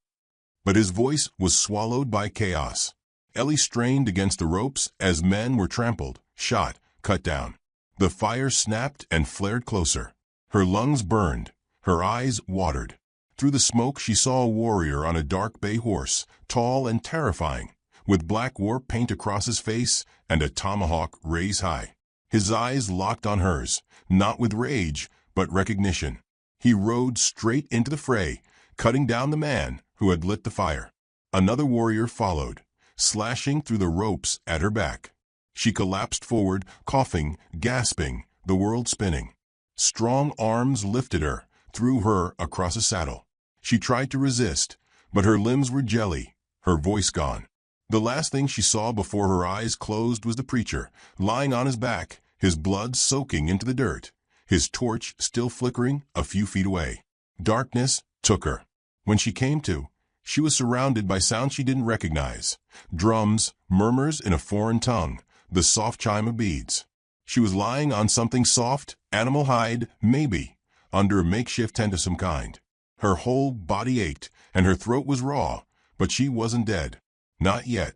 But his voice was swallowed by chaos. Ellie strained against the ropes as men were trampled, shot, cut down. The fire snapped and flared closer. Her lungs burned. Her eyes watered. Through the smoke she saw a warrior on a dark bay horse, tall and terrifying, with black war paint across his face and a tomahawk raised high. His eyes locked on hers, not with rage, but recognition. He rode straight into the fray, cutting down the man who had lit the fire. Another warrior followed, slashing through the ropes at her back. She collapsed forward, coughing, gasping, the world spinning. Strong arms lifted her, threw her across a saddle. She tried to resist, but her limbs were jelly, her voice gone. The last thing she saw before her eyes closed was the preacher, lying on his back, his blood soaking into the dirt, his torch still flickering a few feet away. Darkness took her. When she came to, she was surrounded by sounds she didn't recognize. Drums, murmurs in a foreign tongue, the soft chime of beads. She was lying on something soft, animal hide, maybe, under a makeshift tent of some kind. Her whole body ached, and her throat was raw, but she wasn't dead. Not yet.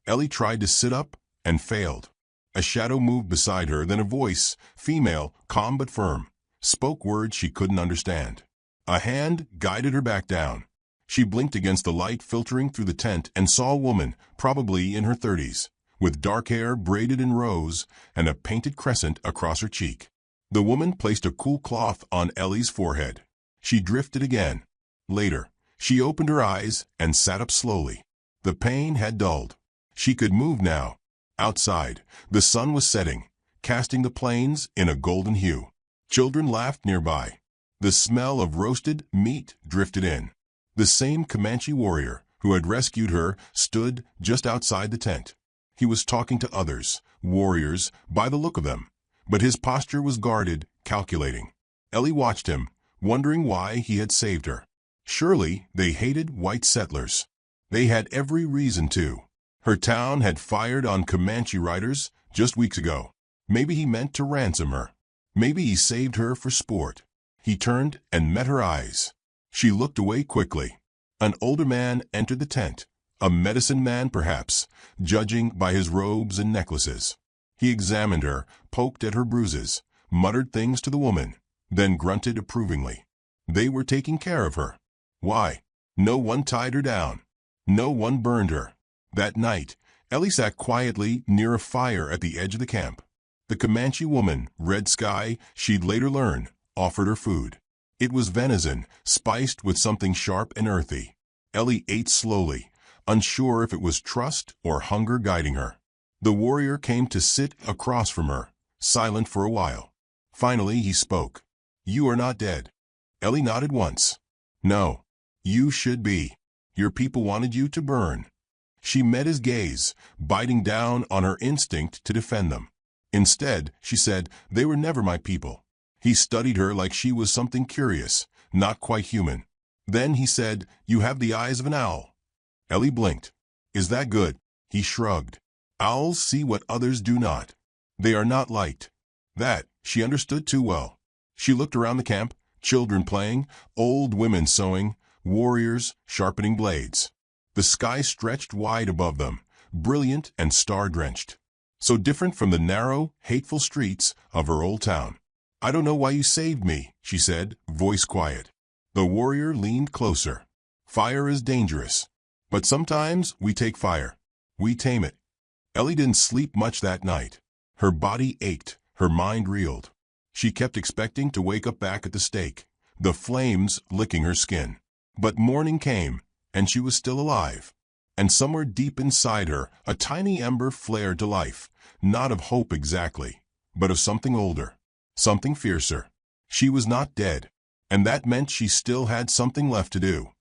Ellie tried to sit up and failed. A shadow moved beside her, then a voice, female, calm but firm, spoke words she couldn't understand. A hand guided her back down. She blinked against the light filtering through the tent and saw a woman, probably in her 30s, with dark hair braided in rows and a painted crescent across her cheek. The woman placed a cool cloth on Ellie's forehead. She drifted again. Later, she opened her eyes and sat up slowly. The pain had dulled. She could move now. Outside, the sun was setting, casting the plains in a golden hue. Children laughed nearby. The smell of roasted meat drifted in. The same Comanche warrior who had rescued her stood just outside the tent. He was talking to others, warriors, by the look of them, but his posture was guarded, calculating. Ellie watched him, wondering why he had saved her. Surely they hated white settlers. They had every reason to. Her town had fired on Comanche riders just weeks ago. Maybe he meant to ransom her. Maybe he saved her for sport. He turned and met her eyes. She looked away quickly. An older man entered the tent, a medicine man perhaps, judging by his robes and necklaces. He examined her, poked at her bruises, muttered things to the woman, then grunted approvingly. They were taking care of her. Why? No one tied her down. No one burned her. That night, Ellie sat quietly near a fire at the edge of the camp. The Comanche woman, Red Sky, she'd later learn, offered her food. It was venison, spiced with something sharp and earthy. Ellie ate slowly, unsure if it was trust or hunger guiding her. The warrior came to sit across from her, silent for a while. Finally he spoke. "You are not dead." Ellie nodded once. "No. You should be. Your people wanted you to burn." She met his gaze, biting down on her instinct to defend them. Instead, she said, "They were never my people." He studied her like she was something curious, not quite human. Then he said, "You have the eyes of an owl." Ellie blinked. "Is that good?" He shrugged. "Owls see what others do not. They are not liked." That she understood too well. She looked around the camp, children playing, old women sewing, warriors sharpening blades. The sky stretched wide above them, brilliant and star-drenched. So different from the narrow, hateful streets of her old town. "I don't know why you saved me," she said, voice quiet. The warrior leaned closer. "Fire is dangerous. But sometimes we take fire. We tame it." Ellie didn't sleep much that night. Her body ached, her mind reeled. She kept expecting to wake up back at the stake, the flames licking her skin. But morning came, and she was still alive. And somewhere deep inside her, a tiny ember flared to life, not of hope exactly, but of something older, something fiercer. She was not dead, and that meant she still had something left to do.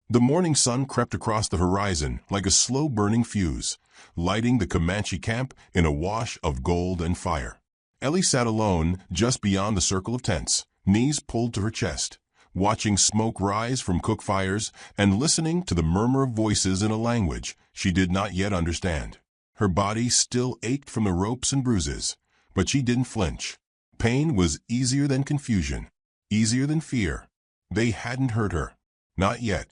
The morning sun crept across the horizon like a slow-burning fuse, lighting the Comanche camp in a wash of gold and fire. Ellie sat alone just beyond the circle of tents, knees pulled to her chest, watching smoke rise from cook fires and listening to the murmur of voices in a language she did not yet understand. Her body still ached from the ropes and bruises, but she didn't flinch. Pain was easier than confusion, easier than fear. They hadn't hurt her. Not yet.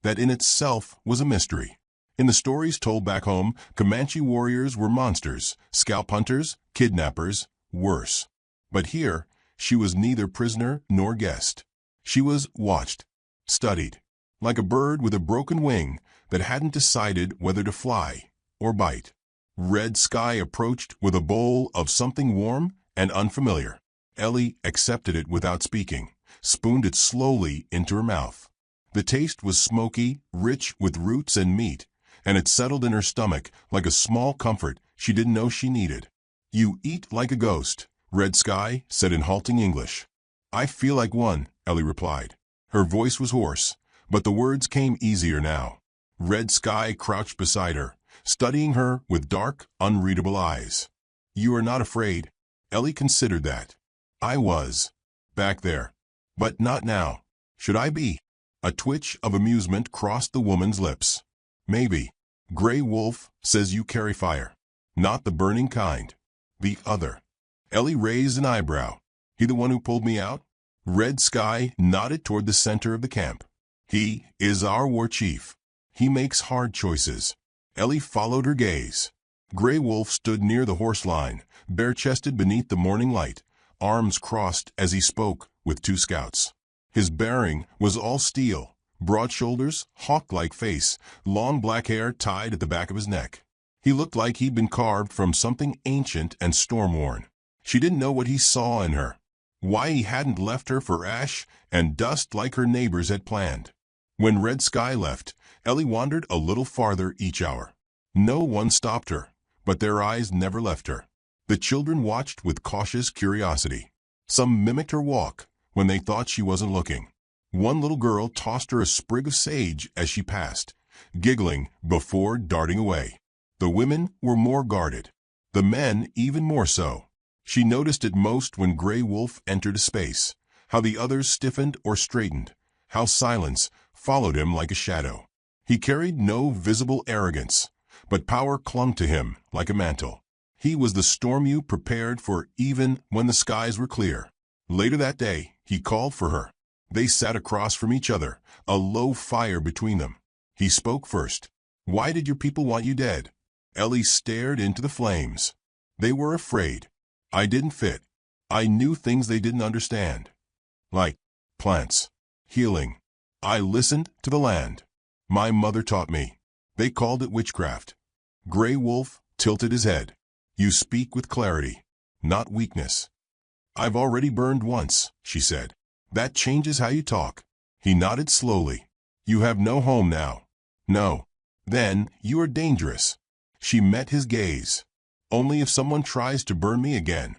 That in itself was a mystery. In the stories told back home, Comanche warriors were monsters, scalp hunters, kidnappers, worse. But here, she was neither prisoner nor guest. She was watched, studied, like a bird with a broken wing that hadn't decided whether to fly or bite. Red Sky approached with a bowl of something warm and unfamiliar. Ellie accepted it without speaking, spooned it slowly into her mouth. The taste was smoky, rich with roots and meat, and it settled in her stomach like a small comfort she didn't know she needed. "You eat like a ghost," Red Sky said in halting English. "I feel like one," Ellie replied. Her voice was hoarse, but the words came easier now. Red Sky crouched beside her, studying her with dark, unreadable eyes. "You are not afraid?" Ellie considered that. "I was. Back there. But not now. Should I be?" A twitch of amusement crossed the woman's lips. "Maybe. Gray Wolf says you carry fire. Not the burning kind. The other." Ellie raised an eyebrow. "He the one who pulled me out?" Red Sky nodded toward the center of the camp. "He is our war chief. He makes hard choices." Ellie followed her gaze. Gray Wolf stood near the horse line, bare-chested beneath the morning light, arms crossed as he spoke with two scouts. His bearing was all steel, broad shoulders, hawk-like face, long black hair tied at the back of his neck. He looked like he'd been carved from something ancient and storm-worn. She didn't know what he saw in her, why he hadn't left her for ash and dust like her neighbors had planned. When Red Sky left, Ellie wandered a little farther each hour. No one stopped her, but their eyes never left her. The children watched with cautious curiosity. Some mimicked her walk when they thought she wasn't looking. One little girl tossed her a sprig of sage as she passed, giggling before darting away. The women were more guarded, the men even more so. She noticed it most when Gray Wolf entered a space, how the others stiffened or straightened, how silence followed him like a shadow. He carried no visible arrogance, but power clung to him like a mantle. He was the storm you prepared for even when the skies were clear. Later that day, he called for her. They sat across from each other, a low fire between them. He spoke first. "Why did your people want you dead?" Ellie stared into the flames. "They were afraid. I didn't fit. I knew things they didn't understand. Like plants, healing. I listened to the land. My mother taught me. They called it witchcraft." Gray Wolf tilted his head. "You speak with clarity, not weakness." "I've already burned once," she said. "That changes how you talk." He nodded slowly. "You have no home now." "No." "Then you are dangerous." She met his gaze. "Only if someone tries to burn me again."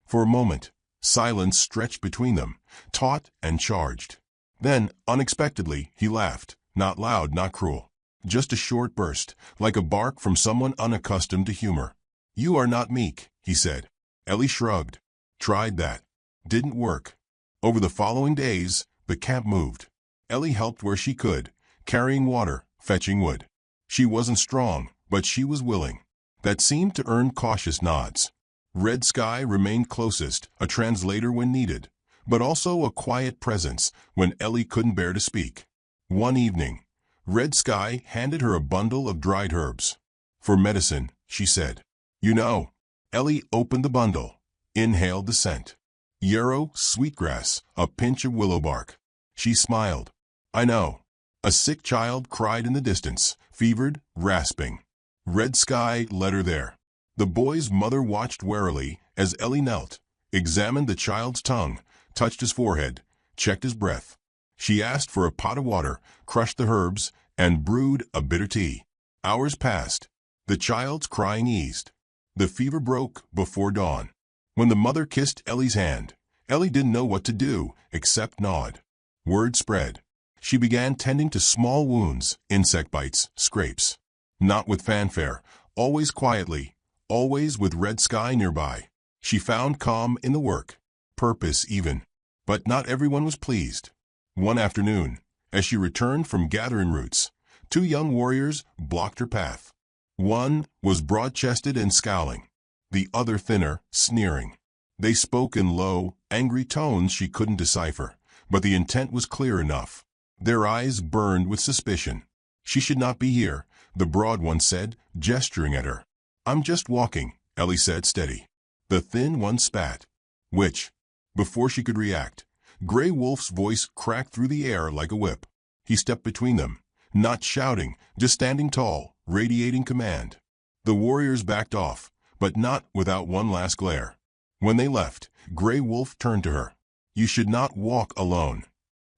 For a moment, silence stretched between them, taut and charged. Then, unexpectedly, he laughed, not loud, not cruel. Just a short burst, like a bark from someone unaccustomed to humor. "You are not meek," he said. Ellie shrugged. "Tried that. Didn't work." Over the following days, the camp moved. Ellie helped where she could, carrying water, fetching wood. She wasn't strong, but she was willing. That seemed to earn cautious nods. Red Sky remained closest, a translator when needed, but also a quiet presence when Ellie couldn't bear to speak. One evening, Red Sky handed her a bundle of dried herbs. "For medicine," she said. "You know." Ellie opened the bundle, inhaled the scent. Yarrow, sweetgrass, a pinch of willow bark. She smiled. "I know." A sick child cried in the distance, fevered, rasping. Red Sky led her there. The boy's mother watched warily as Ellie knelt, examined the child's tongue, touched his forehead, checked his breath. She asked for a pot of water, crushed the herbs, and brewed a bitter tea. Hours passed. The child's crying eased. The fever broke before dawn. When the mother kissed Ellie's hand, Ellie didn't know what to do except nod. Word spread. She began tending to small wounds, insect bites, scrapes. Not with fanfare, always quietly, always with Red Sky nearby. She found calm in the work, purpose even. But not everyone was pleased. One afternoon, as she returned from gathering roots, two young warriors blocked her path. One was broad-chested and scowling, the other thinner, sneering. They spoke in low, angry tones she couldn't decipher, but the intent was clear enough. Their eyes burned with suspicion. "She should not be here," the broad one said, gesturing at her. "I'm just walking," Ellie said, steady. The thin one spat. "Which?" Before she could react, Grey Wolf's voice cracked through the air like a whip. He stepped between them, not shouting, just standing tall, radiating command. The warriors backed off, but not without one last glare. When they left, Grey Wolf turned to her. "You should not walk alone."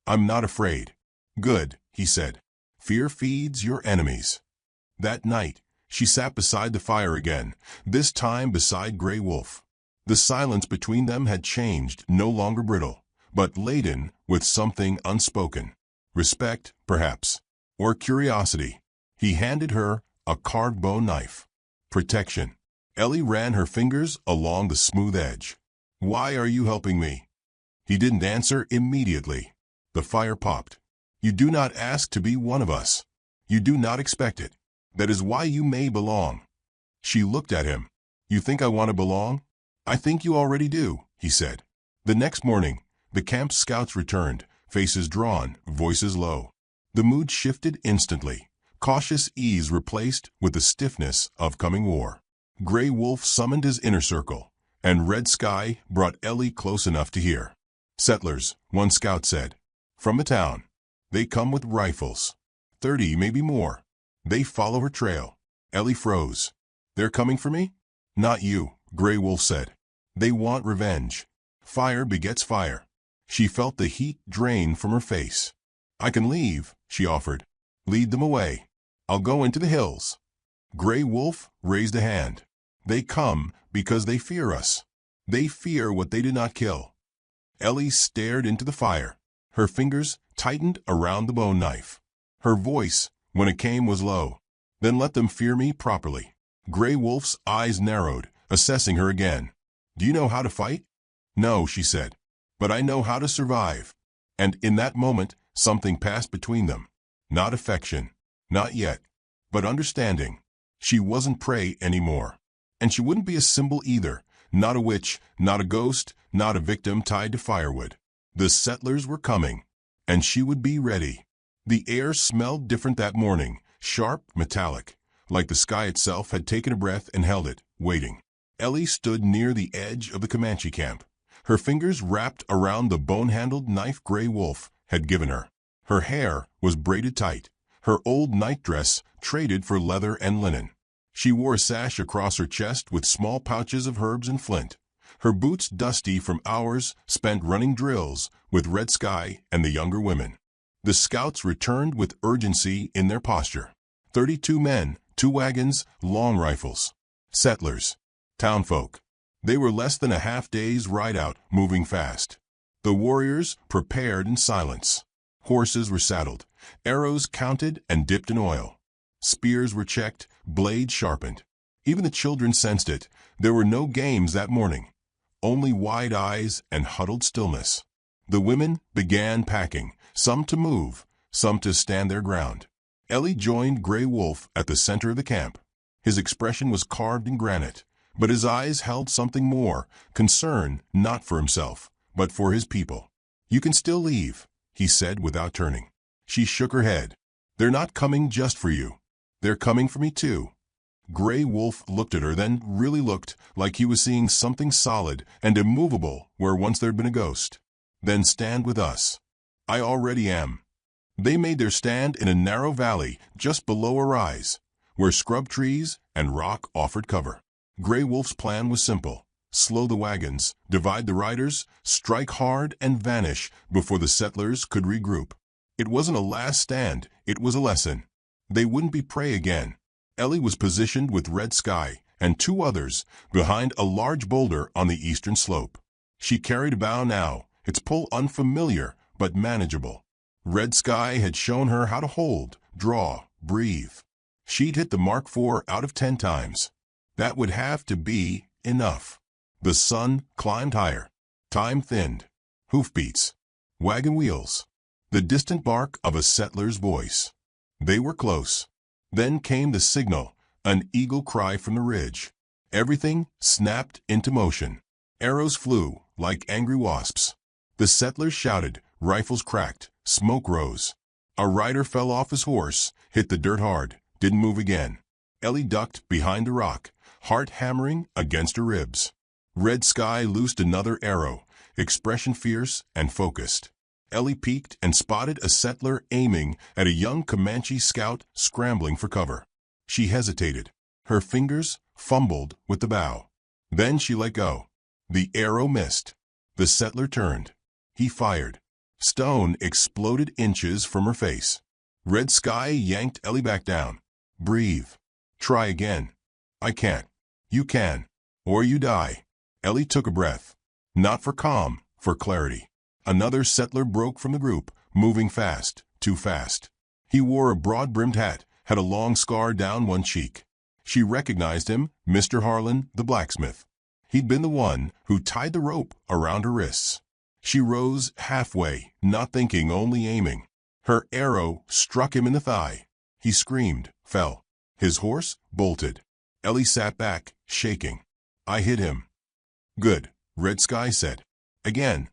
"I'm not afraid." "Good," he said. "Fear feeds your enemies." That night, she sat beside the fire again, this time beside Grey Wolf. The silence between them had changed, no longer brittle, but laden with something unspoken. Respect, perhaps, or curiosity. He handed her a carved bone knife. Protection. Ellie ran her fingers along the smooth edge. "Why are you helping me?" He didn't answer immediately. The fire popped. "You do not ask to be one of us. You do not expect it. That is why you may belong." She looked at him. "You think I want to belong?" "I think you already do," he said. The next morning, the camp scouts returned, faces drawn, voices low. The mood shifted instantly. Cautious ease replaced with the stiffness of coming war. Grey Wolf summoned his inner circle, and Red Sky brought Ellie close enough to hear. "Settlers," one scout said. "From the town. They come with rifles. 30, maybe more. They follow her trail." Ellie froze. "They're coming for me?" "Not you," Grey Wolf said. "They want revenge. Fire begets fire." She felt the heat drain from her face. "I can leave," she offered. "Lead them away. I'll go into the hills." Grey Wolf raised a hand. "They come because they fear us. They fear what they did not kill." Ellie stared into the fire. Her fingers tightened around the bone knife. Her voice, when it came, was low. "Then let them fear me properly." Grey Wolf's eyes narrowed, assessing her again. "Do you know how to fight?" "No," she said. "But I know how to survive." And in that moment, something passed between them. Not affection. Not yet. But understanding. She wasn't prey anymore. And she wouldn't be a symbol either. Not a witch, not a ghost, not a victim tied to firewood. The settlers were coming, and she would be ready. The air smelled different that morning, sharp, metallic, like the sky itself had taken a breath and held it, waiting. Ellie stood near the edge of the Comanche camp, her fingers wrapped around the bone-handled knife Grey Wolf had given her. Her hair was braided tight, her old nightdress traded for leather and linen. She wore a sash across her chest with small pouches of herbs and flint, her boots dusty from hours spent running drills with Red Sky and the younger women. The scouts returned with urgency in their posture. 32 men, 2 wagons, long rifles. Settlers. Townfolk. They were less than a half-day's ride out, moving fast. The warriors prepared in silence. Horses were saddled, arrows counted and dipped in oil. Spears were checked, blades sharpened. Even the children sensed it. There were no games that morning. Only wide eyes and huddled stillness. The women began packing, some to move, some to stand their ground. Ellie joined Grey Wolf at the center of the camp. His expression was carved in granite, but his eyes held something more, concern not for himself, but for his people. "You can still leave," he said without turning. She shook her head. "They're not coming just for you. They're coming for me too." Grey Wolf looked at her, then really looked like he was seeing something solid and immovable where once there'd been a ghost. "Then stand with us." "I already am." They made their stand in a narrow valley just below a rise, where scrub trees and rock offered cover. Grey Wolf's plan was simple. Slow the wagons, divide the riders, strike hard and vanish before the settlers could regroup. It wasn't a last stand, it was a lesson. They wouldn't be prey again. Ellie was positioned with Red Sky and 2 others behind a large boulder on the eastern slope. She carried a bow now, its pull unfamiliar but manageable. Red Sky had shown her how to hold, draw, breathe. She'd hit the Mark IV out of 10 times. That would have to be enough. The sun climbed higher. Time thinned. Hoofbeats. Wagon wheels. The distant bark of a settler's voice. They were close. Then came the signal, an eagle cry from the ridge. Everything snapped into motion. Arrows flew like angry wasps. The settlers shouted, rifles cracked, smoke rose. A rider fell off his horse, hit the dirt hard, didn't move again. Ellie ducked behind a rock, heart hammering against her ribs. Red Sky loosed another arrow, expression fierce and focused. Ellie peeked and spotted a settler aiming at a young Comanche scout scrambling for cover. She hesitated. Her fingers fumbled with the bow. Then she let go. The arrow missed. The settler turned. He fired. Stone exploded inches from her face. Red Sky yanked Ellie back down. Breathe. Try again. I can't. You can. Or you die. Ellie took a breath. Not for calm, for clarity. Another settler broke from the group, moving fast, too fast. He wore a broad-brimmed hat, had a long scar down one cheek. She recognized him, Mr. Harlan, the blacksmith. He'd been the one who tied the rope around her wrists. She rose halfway, not thinking, only aiming. Her arrow struck him in the thigh. He screamed, fell. His horse bolted. Ellie sat back, shaking. I hit him. Good, Red Sky said. Again.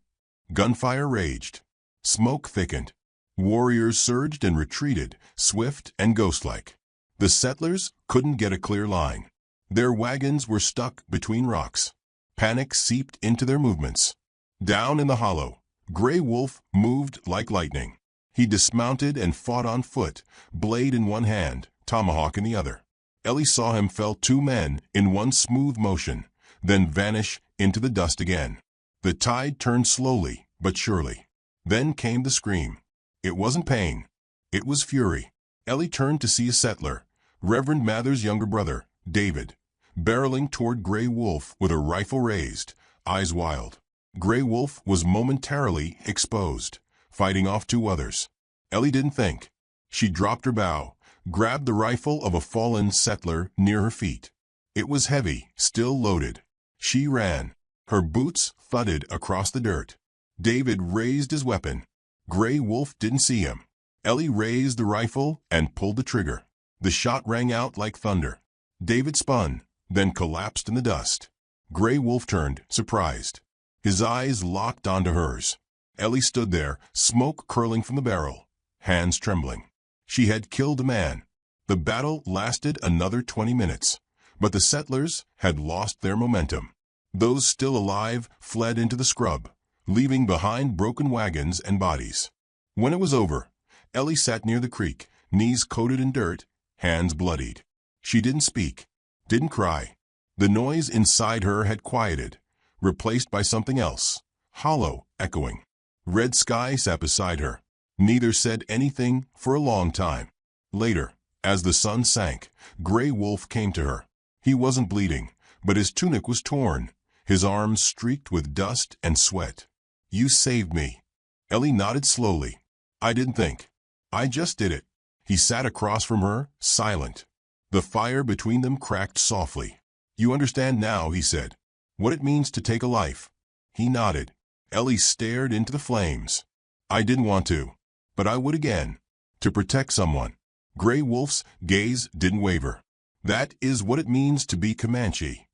Gunfire raged. Smoke thickened. Warriors surged and retreated, swift and ghost-like. The settlers couldn't get a clear line. Their wagons were stuck between rocks. Panic seeped into their movements. Down in the hollow, Gray Wolf moved like lightning. He dismounted and fought on foot, blade in one hand, tomahawk in the other. Ellie saw him fell two men in one smooth motion, then vanish into the dust again. The tide turned slowly but surely. Then came the scream. It wasn't pain. It was fury. Ellie turned to see a settler, Reverend Mather's younger brother, David, barreling toward Gray Wolf with a rifle raised, eyes wild. Gray Wolf was momentarily exposed, fighting off two others. Ellie didn't think. She dropped her bow, grabbed the rifle of a fallen settler near her feet. It was heavy, still loaded. She ran. Her boots thudded across the dirt. David raised his weapon. Gray Wolf didn't see him. Ellie raised the rifle and pulled the trigger. The shot rang out like thunder. David spun, then collapsed in the dust. Gray Wolf turned, surprised. His eyes locked onto hers. Ellie stood there, smoke curling from the barrel, hands trembling. She had killed a man. The battle lasted another 20 minutes, but the settlers had lost their momentum. Those still alive fled into the scrub, leaving behind broken wagons and bodies. When it was over, Ellie sat near the creek, knees coated in dirt, hands bloodied. She didn't speak, didn't cry. The noise inside her had quieted, replaced by something else, hollow, echoing. Red Sky sat beside her. Neither said anything for a long time. Later, as the sun sank, Gray Wolf came to her. He wasn't bleeding, but his tunic was torn, his arms streaked with dust and sweat. You saved me. Ellie nodded slowly. I didn't think. I just did it. He sat across from her, silent. The fire between them cracked softly. You understand now, he said, what it means to take a life. He nodded. Ellie stared into the flames. I didn't want to, but I would again. To protect someone. Gray Wolf's gaze didn't waver. That is what it means to be Comanche.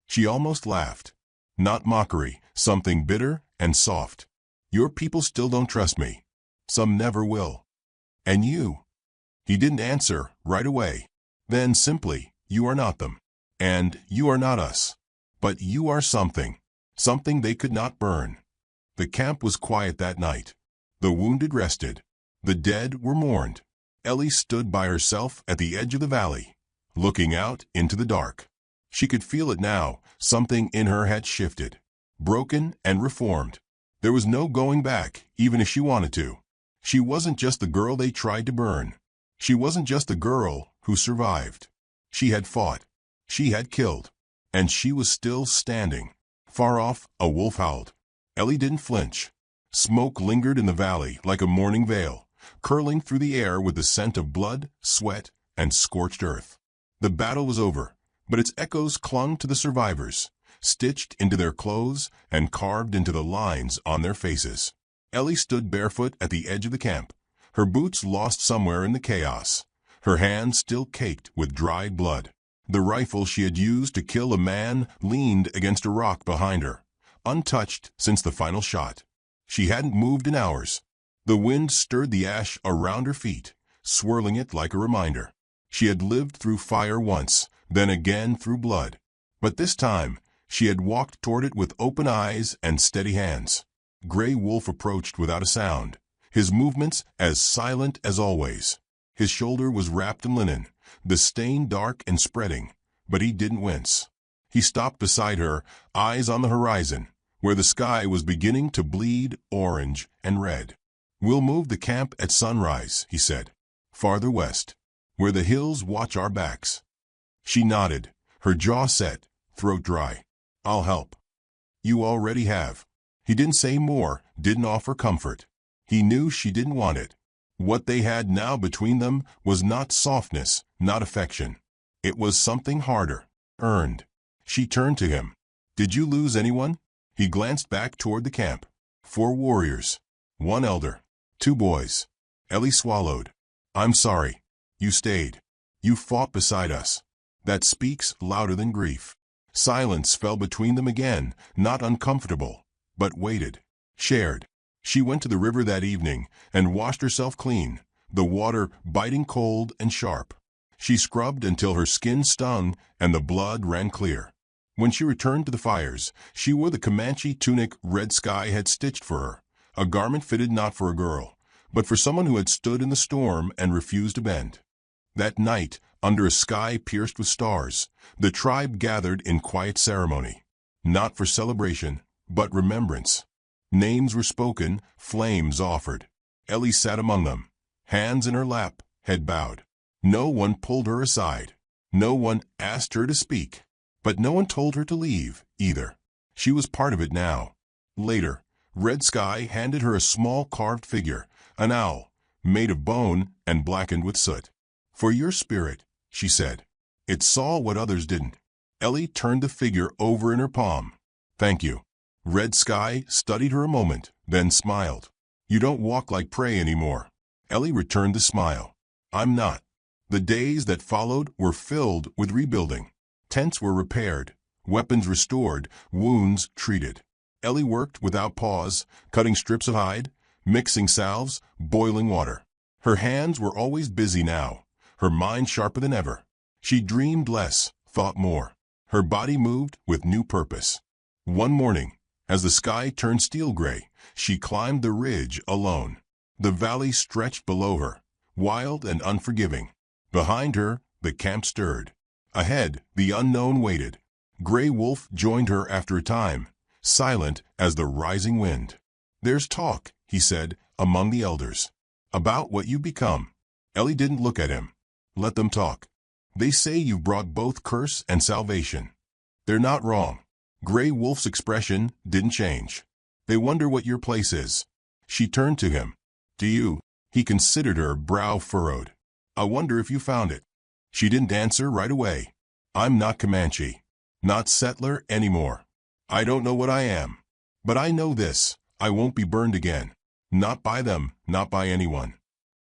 She almost laughed. Not mockery, something bitter and soft. Your people still don't trust me. Some never will. And you? He didn't answer right away. Then simply, you are not them. And you are not us. But you are something. Something they could not burn. The camp was quiet that night. The wounded rested. The dead were mourned. Ellie stood by herself at the edge of the valley, looking out into the dark. She could feel it now. Something in her had shifted, broken and reformed. There was no going back, even if she wanted to. She wasn't just the girl they tried to burn. She wasn't just the girl who survived. She had fought. She had killed. And she was still standing. Far off, a wolf howled. Ellie didn't flinch. Smoke lingered in the valley like a morning veil, curling through the air with the scent of blood, sweat, and scorched earth. The battle was over, but its echoes clung to the survivors, stitched into their clothes and carved into the lines on their faces. Ellie stood barefoot at the edge of the camp, her boots lost somewhere in the chaos, her hands still caked with dried blood. The rifle she had used to kill a man leaned against a rock behind her, untouched since the final shot. She hadn't moved in hours. The wind stirred the ash around her feet, swirling it like a reminder. She had lived through fire once, then again through blood. But this time, she had walked toward it with open eyes and steady hands. Gray Wolf approached without a sound, his movements as silent as always. His shoulder was wrapped in linen, the stain dark and spreading, but he didn't wince. He stopped beside her, eyes on the horizon, where the sky was beginning to bleed orange and red. "We'll move the camp at sunrise," he said. "Farther west, where the hills watch our backs." She nodded, her jaw set, throat dry. "I'll help." "You already have." He didn't say more, didn't offer comfort. He knew she didn't want it. What they had now between them was not softness, not affection. It was something harder, earned. She turned to him. "Did you lose anyone?" He glanced back toward the camp. 4 warriors. 1 elder. 2 boys. Ellie swallowed. "I'm sorry. You stayed. You fought beside us." That speaks louder than grief. Silence fell between them again, not uncomfortable, but weighted, shared. She went to the river that evening and washed herself clean, the water biting cold and sharp. She scrubbed until her skin stung and the blood ran clear. When she returned to the fires, she wore the Comanche tunic Red Sky had stitched for her, a garment fitted not for a girl, but for someone who had stood in the storm and refused to bend. That night, under a sky pierced with stars, the tribe gathered in quiet ceremony, not for celebration, but remembrance. Names were spoken, flames offered. Ellie sat among them, hands in her lap, head bowed. No one pulled her aside. No one asked her to speak. But no one told her to leave, either. She was part of it now. Later, Red Sky handed her a small carved figure, an owl, made of bone and blackened with soot. "For your spirit," she said. It saw what others didn't. Ellie turned the figure over in her palm. "Thank you." Red Sky studied her a moment, then smiled. "You don't walk like prey anymore." Ellie returned the smile. "I'm not." The days that followed were filled with rebuilding. Tents were repaired, weapons restored, wounds treated. Ellie worked without pause, cutting strips of hide, mixing salves, boiling water. Her hands were always busy now, her mind sharper than ever. She dreamed less, thought more. Her body moved with new purpose. One morning, as the sky turned steel gray, she climbed the ridge alone. The valley stretched below her, wild and unforgiving. Behind her, the camp stirred. Ahead, the unknown waited. Gray Wolf joined her after a time, silent as the rising wind. "There's talk," he said, "among the elders. About what you become." Ellie didn't look at him. "Let them talk. They say you've brought both curse and salvation." "They're not wrong." Gray Wolf's expression didn't change. "They wonder what your place is." She turned to him. "Do you?" He considered her, brow furrowed. "I wonder if you found it." She didn't answer right away. "I'm not Comanche. Not settler anymore. I don't know what I am. But I know this. I won't be burned again. Not by them, not by anyone."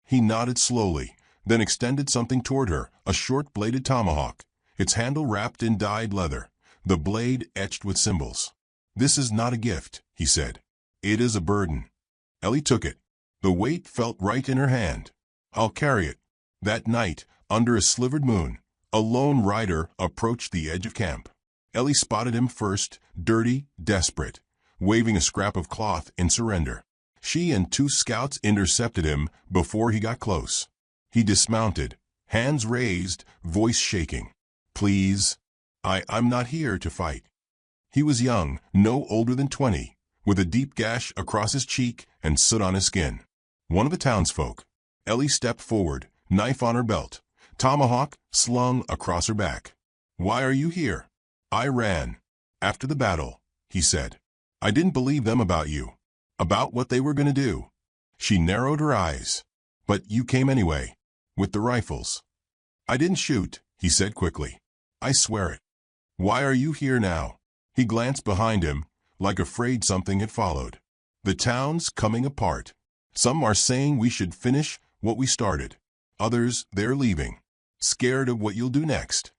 He nodded slowly, then extended something toward her, a short-bladed tomahawk, its handle wrapped in dyed leather, the blade etched with symbols. "This is not a gift," he said. "It is a burden." Ellie took it. The weight felt right in her hand. "I'll carry it." That night, under a slivered moon, a lone rider approached the edge of camp. Ellie spotted him first, dirty, desperate, waving a scrap of cloth in surrender. She and 2 scouts intercepted him before he got close. He dismounted, hands raised, voice shaking. "Please, I'm not here to fight." He was young, no older than 20, with a deep gash across his cheek and soot on his skin. One of the townsfolk. Ellie stepped forward, knife on her belt, tomahawk slung across her back. "Why are you here?" "I ran. After the battle," he said. "I didn't believe them about you. About what they were going to do." She narrowed her eyes. "But you came anyway. With the rifles." "I didn't shoot," he said quickly. "I swear it." "Why are you here now?" He glanced behind him, like afraid something had followed. "The town's coming apart. Some are saying we should finish what we started. Others, they're leaving. Scared of what you'll do next."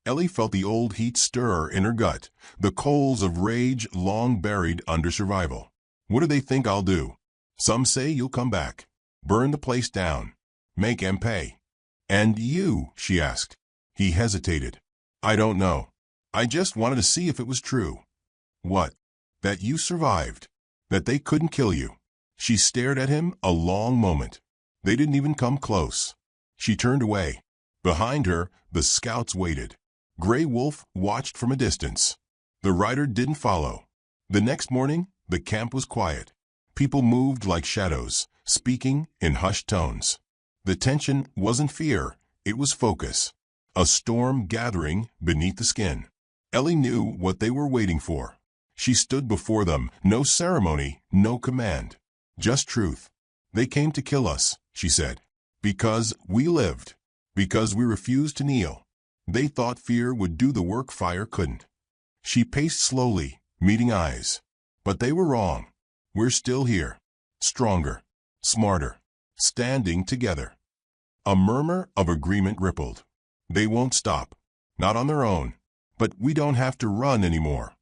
Ellie felt the old heat stir in her gut, the coals of rage long buried under survival. What do they think I'll do? Some say you'll come back. Burn the place down. Make them pay. And you, she asked. He hesitated. I don't know. I just wanted to see if it was true. What? That you survived. That they couldn't kill you. She stared at him a long moment. They didn't even come close. She turned away. Behind her, the scouts waited. Gray Wolf watched from a distance. The rider didn't follow. The next morning, the camp was quiet. People moved like shadows, speaking in hushed tones. The tension wasn't fear, it was focus. A storm gathering beneath the skin. Ellie knew what they were waiting for. She stood before them, no ceremony, no command. Just truth. They came to kill us, she said. Because we lived. Because we refused to kneel. They thought fear would do the work fire couldn't. She paced slowly, meeting eyes. But they were wrong. We're still here. Stronger. Smarter. Standing together. A murmur of agreement rippled. They won't stop. Not on their own. But we don't have to run anymore.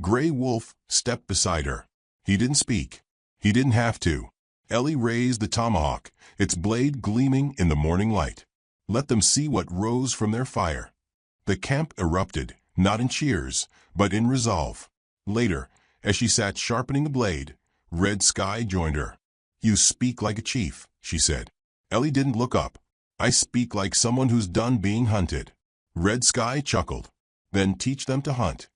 Gray Wolf stepped beside her. He didn't speak. He didn't have to. Ellie raised the tomahawk, its blade gleaming in the morning light. Let them see what rose from their fire. The camp erupted, not in cheers, but in resolve. Later, as she sat sharpening the blade, Red Sky joined her. You speak like a chief, she said. Ellie didn't look up. I speak like someone who's done being hunted. Red Sky chuckled. Then teach them to hunt.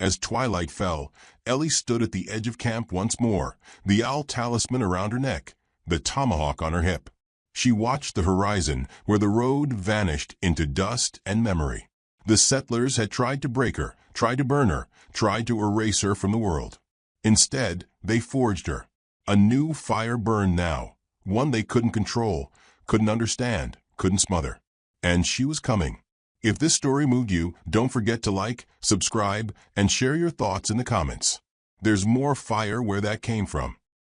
As twilight fell, Ellie stood at the edge of camp once more, the owl talisman around her neck, the tomahawk on her hip. She watched the horizon where the road vanished into dust and memory. The settlers had tried to break her, tried to burn her, tried to erase her from the world. Instead, they forged her. A new fire burned now, one they couldn't control, couldn't understand, couldn't smother. And she was coming. If this story moved you, don't forget to like, subscribe, and share your thoughts in the comments. There's more fire where that came from.